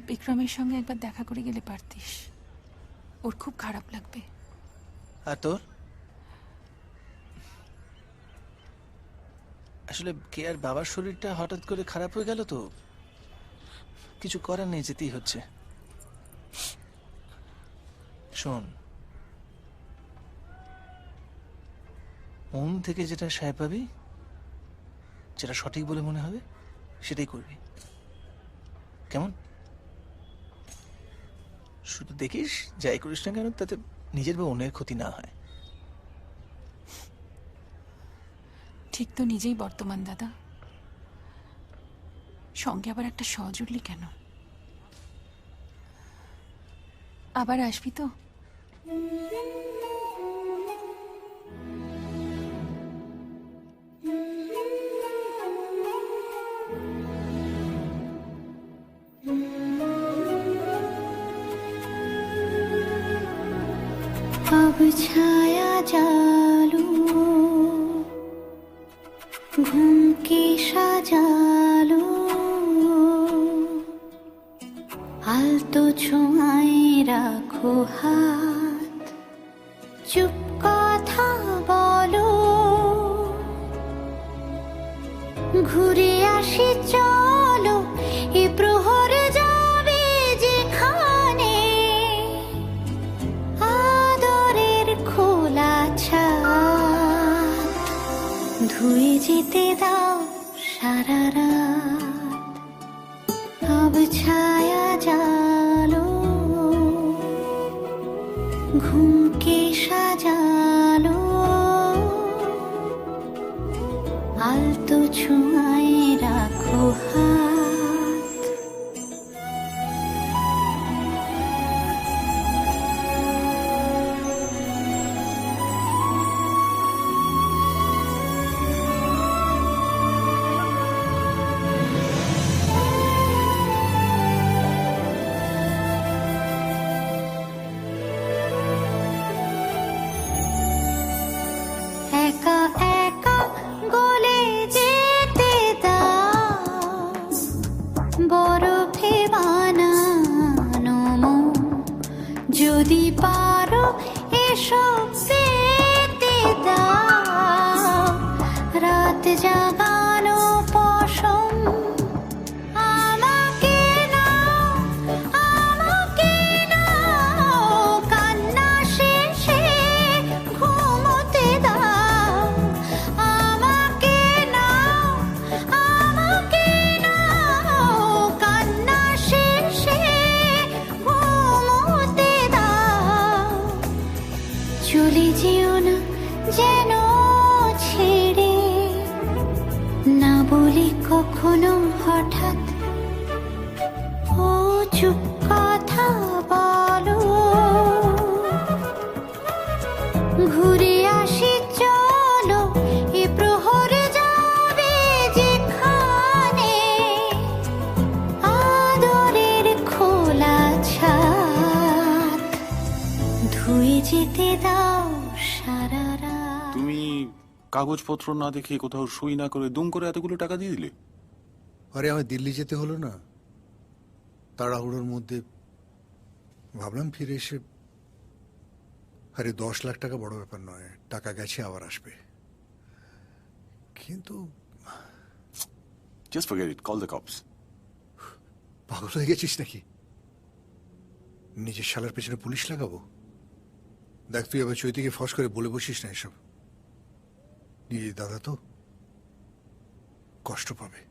বিক্রমের সঙ্গে একবার দেখা করে গেলে পারতিস, ওর খুব খারাপ লাগবে। আর তোর? আসলে কে আর বাবার শরীরটা হঠাৎ করে খারাপ হয়ে গেল তো কিছু করার নেই, যেতেই হচ্ছে। শোন, মন থেকে যেটা সায় পাবি, যেটা সঠিক বলে মনে হবে সেটাই করবি, কেমন? শুধু দেখিস যাই করিস না কেন তাতে নিজের বা অন্যের ক্ষতি না হয়। ঠিক তো নিজেই বর্তমান দাদা, সঙ্গে আবার একটা সহজুড়লি কেন? আবার আসবি তো? अब छाया जालू घूम के সাজালো আলতো ছোঁয়ায় রাখো হাত, চুপ কথা বলো, ঘুরে আসি চলো, এ প্রহর যাবে যেখানে, আদরের খোলা ছাদ ধুয়ে যেতে দাও সারা রাত। अब छाया जालो घूम के সাজালো আলতো ছোঁয়ায় রাখো হাত। বরফে বানানো মন, যদি পারো এসব পেতে দাও, রাত জাগানো পশম আমাকে নাও, আমাকে নাও, কান্না শেষে ঘুমোতে দাও, আমাকে নাও, আমাকে নাও, কান্না শেষে ঘুমোতে দাও, চলে যেও না যেন ছেড়ে, না বলি কখনো হঠাৎ ও চুপ কথা বলো, ঘুরে আসি চলো, এ প্রহর যাবে যেখানে, আদরের খোলা ছাদ ধুয়ে যেতে দাও সারা রাত। তুমি কাগজপত্র না দেখে কোথাও সই না করে দুম করে এতগুলো টাকা দিয়ে দিলে? আরে আমার দিল্লি যেতে হলো না, তাড়াহুড়োর মধ্যে ভাবলাম ফিরে এসে, আরে 10 লাখ টাকা বড় ব্যাপার নয়, টাকা গেছে আবার আসবে, কিন্তু just forget it, call the corps. পাগল হয়ে গেছিস নাকি? নিজের শালার পেছনে পুলিশ লাগাবো? দেখ তুই আবার চৈতিকে ফস করে বলে বসিস না এসব, নিজের দাদা তো কষ্ট পাবে।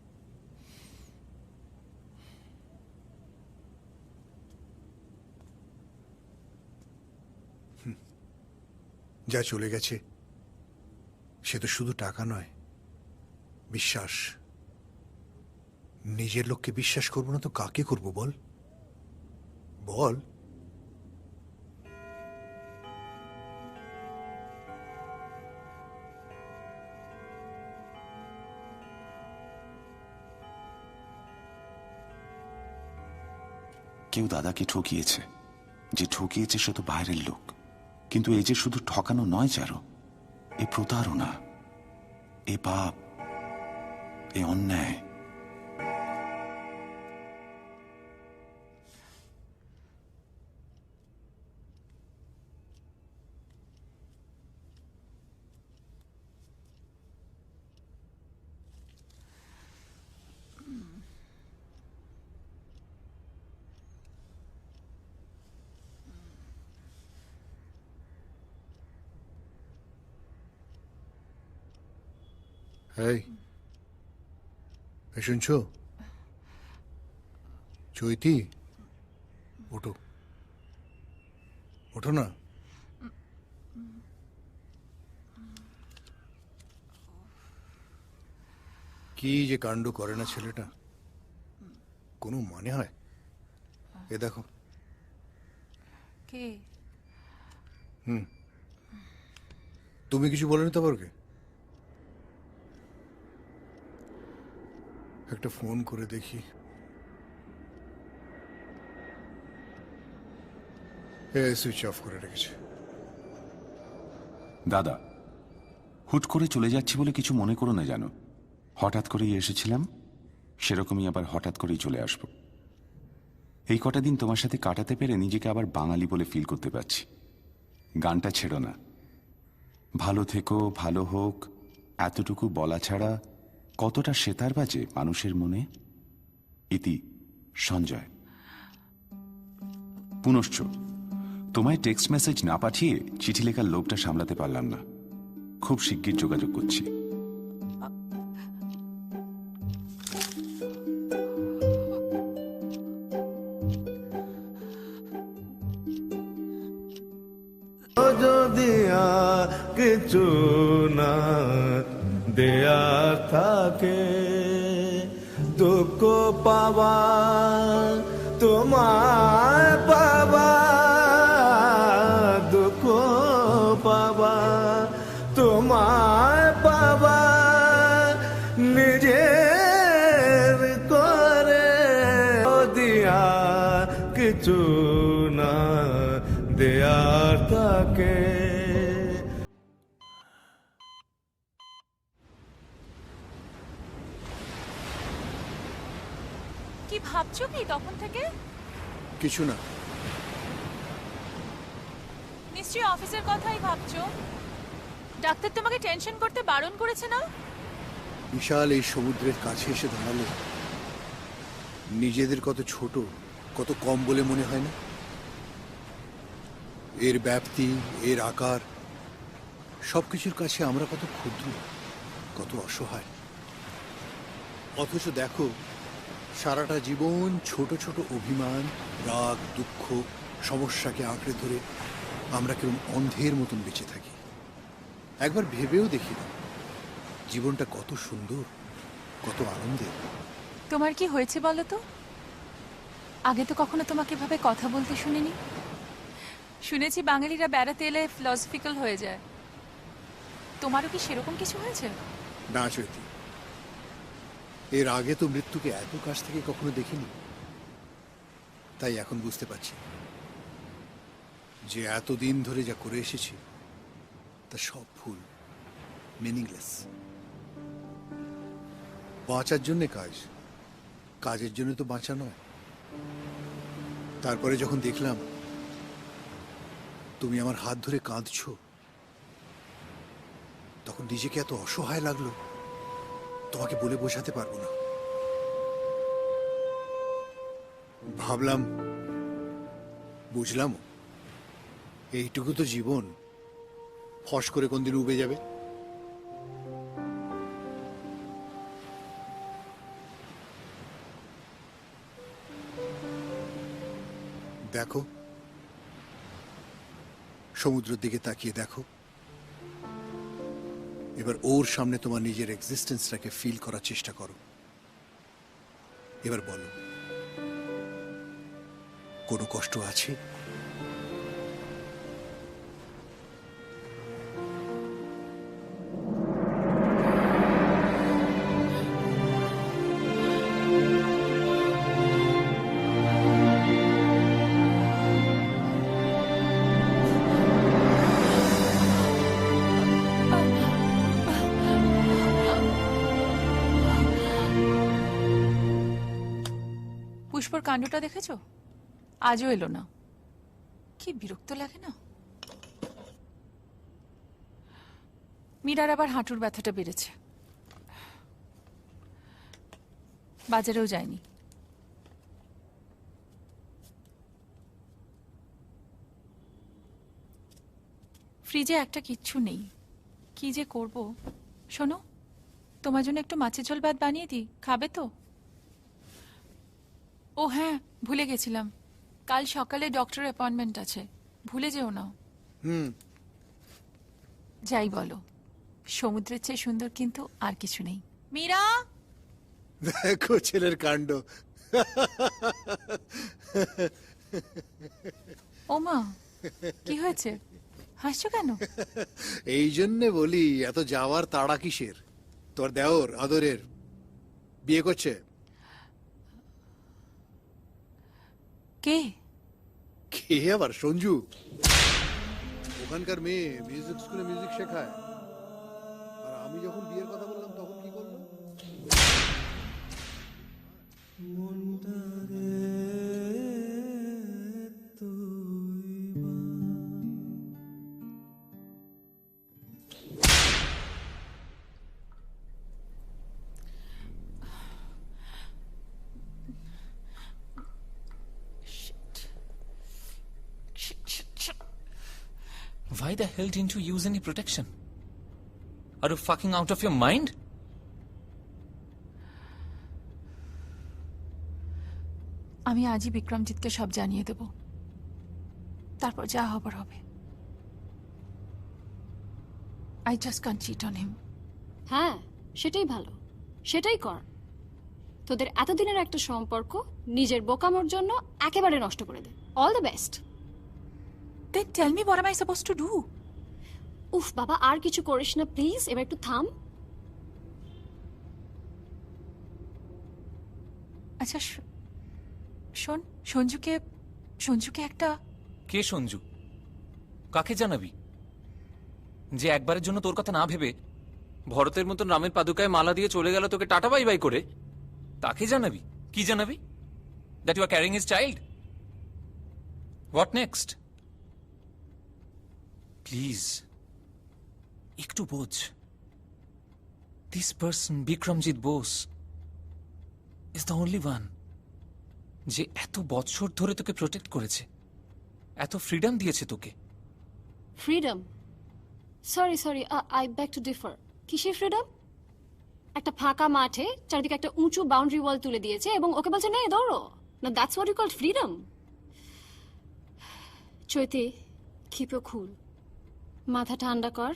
যা চলে গেছে সে তো শুধু টাকা নয়, বিশ্বাস। নিজের লোককে বিশ্বাস করবো না তো কাকে করবো বল বল? কেউ দাদাকে ঠকিয়েছে, যে ঠকিয়েছে সে তো বাইরের লোক, কিন্তু এই যে শুধু ঠকানো নয় চারো, এ প্রতারণা, এ পাপ, এ অন্যায়। এই শুনছো? চৈতি, ওঠো, ওঠো না। কি যে কাণ্ড করে না ছেলেটা, কোনো মানে হয়? এ দেখো। কে? তুমি কিছু বলেনি তো আবারকে? একটা ফোন করে দেখি। সুইচ অফ করে রেখেছে। দাদা, হুট করে চলে যাচ্ছি বলে কিছু মনে করো না, জানো হঠাৎ করেই এসেছিলাম, সেরকমই আবার হঠাৎ করেই চলে আসব। এই কটা দিন তোমার সাথে কাটাতে পেরে নিজেকে আবার বাঙালি বলে ফিল করতে পারছি। গানটা ছেড়ো না, ভালো থেকো, ভালো হোক, এতটুকু বলা ছাড়া কতটা সেতার বাজে মানুষের মনে। ইতি, সঞ্জয়। পুনশ্চ তোমায় টেক্সট মেসেজ না পাঠিয়ে চিঠি লেখার লোকটা সামলাতে পারলাম না, খুব শিগগির যোগাযোগ করছি। যদি কিছু না দেয়া থাকে, দুঃখ পাওয়া তোমায় পাওয়া, দুঃখ পাওয়া তোমায় পাওয়া, নিজের করে দিয়া কিছু না দেয়ার থাকে। কি ভাবছো কি তখন থেকে? কিছু না। নিশ্চয়ই অফিসের কথাই ভাবছো। ডাক্তার তোমাকে টেনশন করতে বারণ করেছে না? বিশাল এই সমুদ্রের কাছে এসে দাঁড়ালে নিজেদের কত ছোট, কত কম বলে মনে হয় না? এর ব্যাপ্তি, এর আকার, সবকিছুর কাছে আমরা কত ক্ষুদ্র, কত অসহায়। অথচ দেখো, সারাটা জীবন ছোট ছোট অভিমান, রাগ, দুঃখ, সমস্যাকে আঁকড়ে ধরে আমরা কেমন অন্ধের মতন বেঁচে থাকি। একবার ভেবেও দেখি না জীবনটা কত সুন্দর, কত আনন্দের। তোমার কি হয়েছে বলো তো? আগে তো কখনো তোমাকে এভাবে কথা বলতে শুনিনি। শুনেছি বাঙালিরা বেড়াতে এলে ফিলসফিক্যাল হয়ে যায়। তোমারও কি সেরকম কিছু হয়েছে? না চৈতি, এর আগে তো মৃত্যুকে এত কাছ থেকে কখনো দেখিনি। তাই এখন বুঝতে পারছি যে এতদিন ধরে যা করে এসেছি তা সব ভুল, মিনিংলেস। বাঁচার জন্য কাজ, কাজের জন্য তো বাঁচা নয়। তারপরে যখন দেখলাম তুমি আমার হাত ধরে কাঁদছো, তখন নিজেকে এত অসহায় লাগলো, তোমাকে বলে বোঝাতে পারবো না। ভাবলাম, বুঝলাম এইটুকু তো জীবন, ফস করে কোনদিন উবে যাবে। দেখো, সমুদ্রের দিকে তাকিয়ে দেখো। এবার ওর সামনে তোমার নিজের এক্সিস্টেন্সটাকে ফিল করার চেষ্টা করো। এবার বলো, কোনো কষ্ট আছে? পুষ্পর কাণ্ডটা দেখেছো? আজও এলো না। কি বিরক্ত লাগে না। মীরার আবার হাঁটুর ব্যথাটা বেড়েছে, বাজারেও যায়নি। ফ্রিজে একটা কিচ্ছু নেই, কি যে করব। শোনো, তোমার জন্য একটু মাছের ঝোল ভাত বানিয়ে দিই, খাবে তো? ও হ্যাঁ, ভুলে গেছিলাম, কাল সকালে ডক্টর অ্যাপয়েন্টমেন্ট আছে, ভুলে যেও না। যাই বলো, সমুদ্রের চেয়ে সুন্দর কিন্তু আর কিছু নেই। মীরা, দেখো ছেলের কাণ্ড। ওমা, কি হয়েছে? হাসছো কেন? এই জন্যে বলি, এত যাওয়ার তাড়া কিসের? তোর দেওর আদরের বিয়ে করছে। কে? কে আবার? সঞ্জু, ওখানকার মেয়ে, মিউজিক স্কুলে মিউজিক শেখায়। আর আমি যখন বিয়ের কথা বললাম তখন কি করলো? Why the hell didn't you use any protection? Are you fucking out of your mind? আমি আজই বিক্রমজিৎকে সব জানিয়ে দেব, তারপর যা হবার হবে। I just can't cheat on him. হ্যাঁ, সেটাই ভালো, সেটাই কর। তোদের এতদিনের একটা সম্পর্ক নিজের বোকামোর জন্য একেবারে নষ্ট করে দে। All the best. Then tell me what am I supposed to do? উফ বাবা, আর কিছু করিস না প্লিজ, এবার একটু থাম। আচ্ছা শোন, সঞ্জুকে একটা... কে সঞ্জু? কাকে জানাবি? যে একবারের জন্য তোর কথা না ভেবে ভরতের মতন রামের পাদুকায় মালা দিয়ে চলে গেল তোকে টাটা বাই বাই করে, তাকে জানাবি? কি জানাবি? that you are carrying his child? What next? Please, একটু বোঝ. This person, Bikramjit Bose, is the only one যে এত বছর ধরে তোকে প্রোটেক্ট করেছে, এত ফ্রিডম দিয়েছে তোকে. Freedom? Sorry, I back to differ. কিসের ফ্রিডম? একটা ফাঁকা মাঠে চারিদিকে একটা উঁচু বাউন্ডারি ওয়াল তুলে দিয়েছে এবং ওকে বলছে নে দৌড়ো. না, that's what you call freedom? Chaiti, keep your cool. মাথা ঠান্ডা কর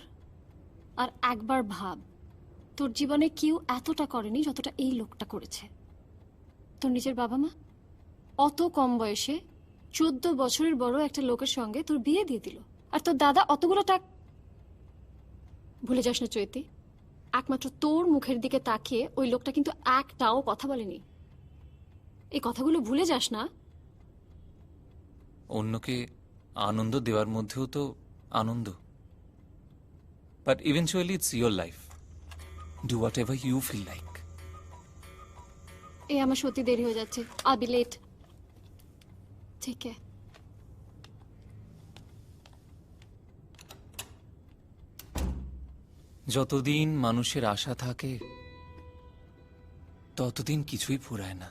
আর একবার ভাব, তোর জীবনে কেউ এতটা করেনি যতটা এই লোকটা করেছে. তোর নিজের বাবা মা অত কম বয়সে 14 বছরের বড় একটা লোকের সঙ্গে তোর বিয়ে দিয়ে দিল, আর তোর দাদা অতগুলো টাকা. ভুলে যাস না চৈতি, একমাত্র তোর মুখের দিকে তাকিয়ে ওই লোকটা কিন্তু একটাও কথা বলেনি. এই কথাগুলো ভুলে যাস না. অন্যকে আনন্দ দেওয়ার মধ্যেও তো আনন্দ. But eventually it's your life. Do whatever you feel like. এই আমার সত্যি দেরি হয়ে যাচ্ছে. I be late. ঠিক আছে. যতদিন মানুষের আশা থাকে ততদিন কিছুই ফুরায় না.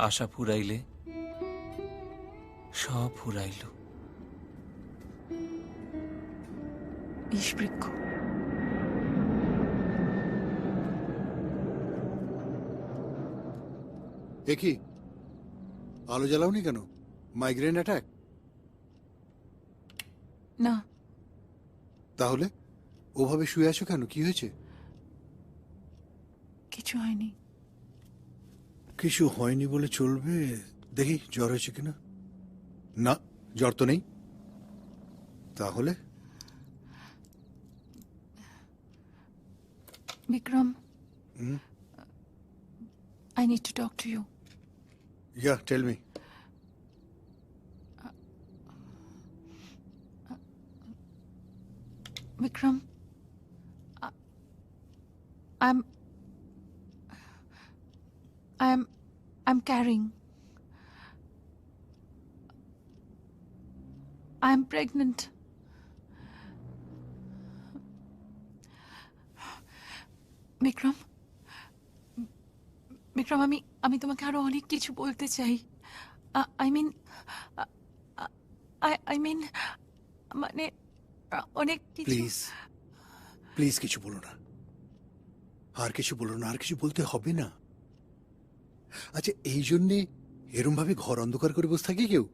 আশা ফুরাইলে সব ফুরাইল. ইশবৃক্ষ. এ কি, আলো জ্বালাওনি কেন? Migraine attack? না. তাহলে ওভাবে শুয়ে আছো কেন? কি হয়েছে? কিছু হয়নি. কিছু হয়নি বলে চলবে? দেখি জ্বর হয়েছে কিনা. না, জ্বর তো নেই. তাহলে Vikram, I need to talk to you. Yeah, tell me. Vikram, I'm carrying. I'm pregnant. Vikram, আমি তোমাকে আরো অনেক কিছু বলতে চাই. I mean, মানে অনেক কিছু. প্লিজ কিছু বলো না. আর কিছু বলো না. আর কিছু বলতে হবে না. আচ্ছা, এই জন্যে এরম ভাবে ঘর অন্ধকার করে বসে থাকে কেউ?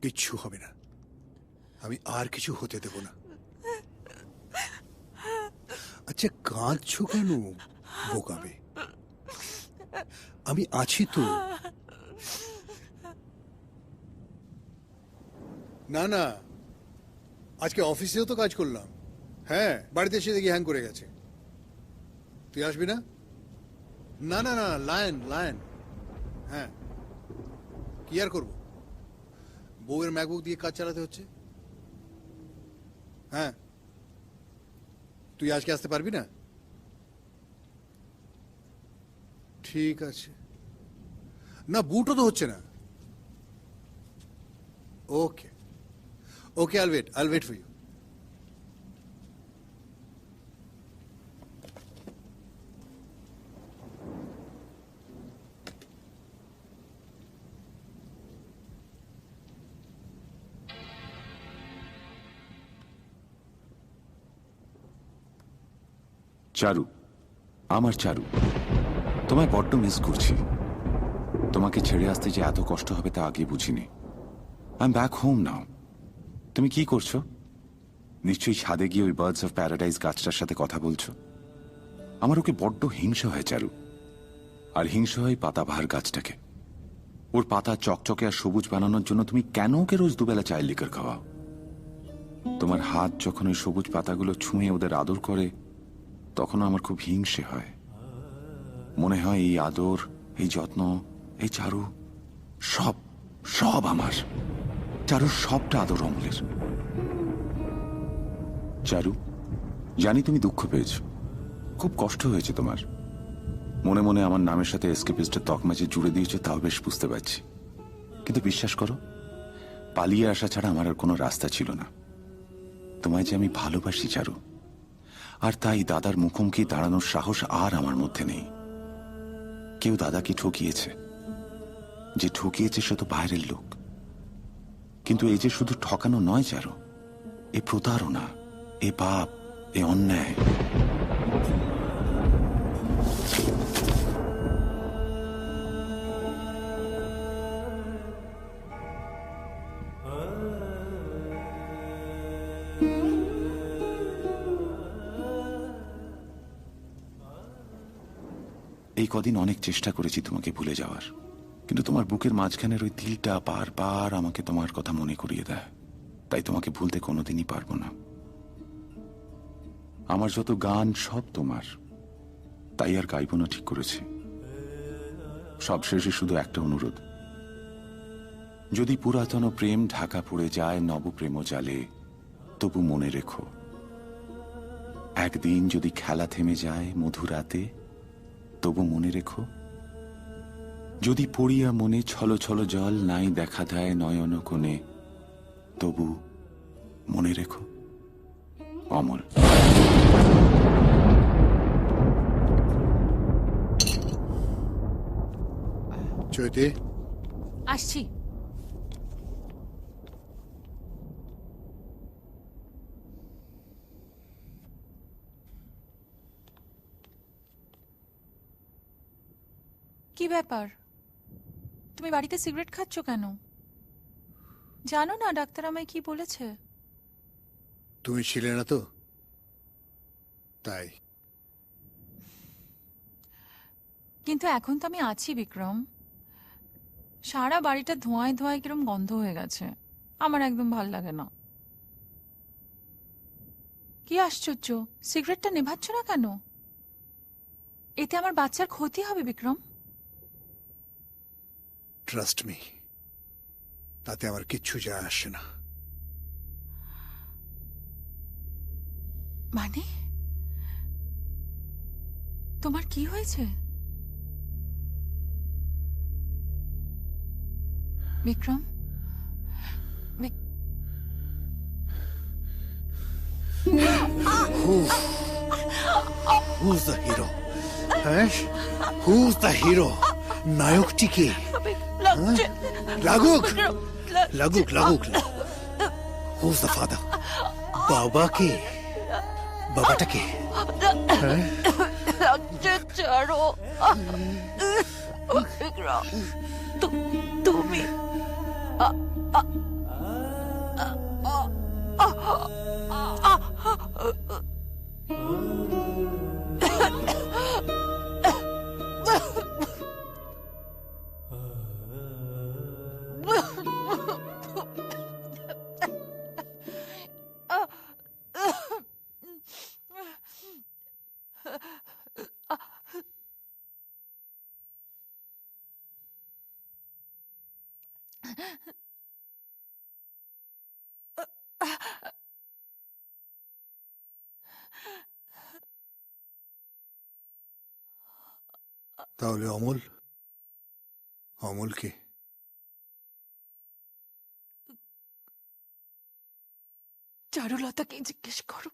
কিচ্ছু হবে না. আমি আর কিছু হতে দেব না. আচ্ছা, কাঁদছো কেন বোকাবে? আমি আছি তো. না না, আজকে অফিসেও তো কাজ করলাম. হ্যাঁ, বাড়িতে এসে দেখি হ্যাং করে গেছে. তুই আসবি না? না না না, লায়ন. হ্যাঁ, কি আর করবো, বউয়ের ম্যাকবুক দিয়ে কাজ চালাতে হচ্ছে. হ্যাঁ, তুই আজকে আসতে পারবি না? ঠিক আছে. না, বুটও তো হচ্ছে না. ওকে, I'll wait for you. চারু, আমার চারু, তোমায় বড্ড মিস করছি. তোমাকে ছেড়ে আসতে যে এত কষ্ট হবে তা আগে বুঝিনি. I am back home now. তুমি কি করছো? নিশ্চয়ই ছাদে গিয়ে ওই বার্ডস অফ প্যারাডাইজ গাছটার সাথে কথা বলছো. আমার ওকে বড্ড হিংসা হয় চারু. আর হিংসা হয় পাতাবাহার গাছটাকে. ওর পাতা চকচকে আর সবুজ বানানোর জন্য তুমি কেন ওকে রোজ দুবেলা চায়ের লিকার খাওয়াও? তোমার হাত যখন ওই সবুজ পাতাগুলো ছুঁয়ে ওদের আদর করে, তখন আমার খুব হিংসে হয়. মনে হয় এই আদর, এই যত্ন, এই চারু সব আমার. চারুর সবটা আদর অমলের. চারু, জানি তুমি দুঃখ পেয়েছ, খুব কষ্ট হয়েছে তোমার। মনে মনে আমার নামের সাথে এসকেপিস্টের তকমা যে জুড়ে দিয়েছো তাও বেশ বুঝতে পারছি। কিন্তু বিশ্বাস করো, পালিয়ে আসা ছাড়া আমার আর কোনো রাস্তা ছিল না। তোমায় যে আমি ভালোবাসি চারু, আর তাই দাদার মুখোমুখি দাঁড়ানোর সাহস আর আমার মধ্যে নেই। কেউ দাদাকে ঠকিয়েছে, যে ঠকিয়েছে সে তো বাইরের লোক। কিন্তু এই যে শুধু ঠকানো নয় চারু, এ প্রতারণা, এ পাপ, এ অন্যায়। এই কদিন অনেক চেষ্টা করেছি তোমাকে ভুলে যাওয়ার, কিন্তু তোমার বুকের মাঝখানের ওই তিলটা বারবার আমাকে তোমার কথা মনে করিয়ে দেয়। তাই তোমাকে ভুলতে কোনোদিনই পারবো না। আমার যত গান সব তোমার, তাই আর গাইব না ঠিক করেছি। সব শেষে শুধু একটা অনুরোধ, যদি পুরাতন প্রেম ঢাকা পড়ে যায় নবপ্রেম জালে, তবু মনে রেখো, একদিন যদি খেলা থেমে যায় মধুরাতে, তবু মনে রেখো, যদি পড়িয়া মনে ছলো ছলো জল নাই দেখা দেয় নয়ন কোণে, তবু মনে রেখো। অমল। চৈতি, আসছি। কি ব্যাপার, তুমি বাড়িতে সিগারেট খাচ্ছ কেন? জানো না ডাক্তার আমায় কি বলেছে? তুমি ছিলে না তো, তাই। কিন্তু এখন তো আমি আছি বিক্রম। সারা বাড়িটা ধোঁয়ায় ধোঁয়ায় কিরম গন্ধ হয়ে গেছে, আমার একদম ভাল লাগে না। কি আশ্চর্য, সিগারেটটা নেভাচ্ছ না কেন? এতে আমার বাচ্চার ক্ষতি হবে বিক্রম। ট্রাস্ট মি, তাতে আমার কিচ্ছু যায় আসে না। মানে তোমার কি হয়েছে বিক্রম? Who's the hero? হ্যাঁ, Who's the hero? নায়কটি কে? লাগুক লাগুক লাগুক। Who's the father? বাবা কে? বাবাটা কে? হ্যাঁ, ছাড়ো বিক্রম, তুমি তাহলে অমল, অমল কে? চারুলতাকে জিজ্ঞেস করো।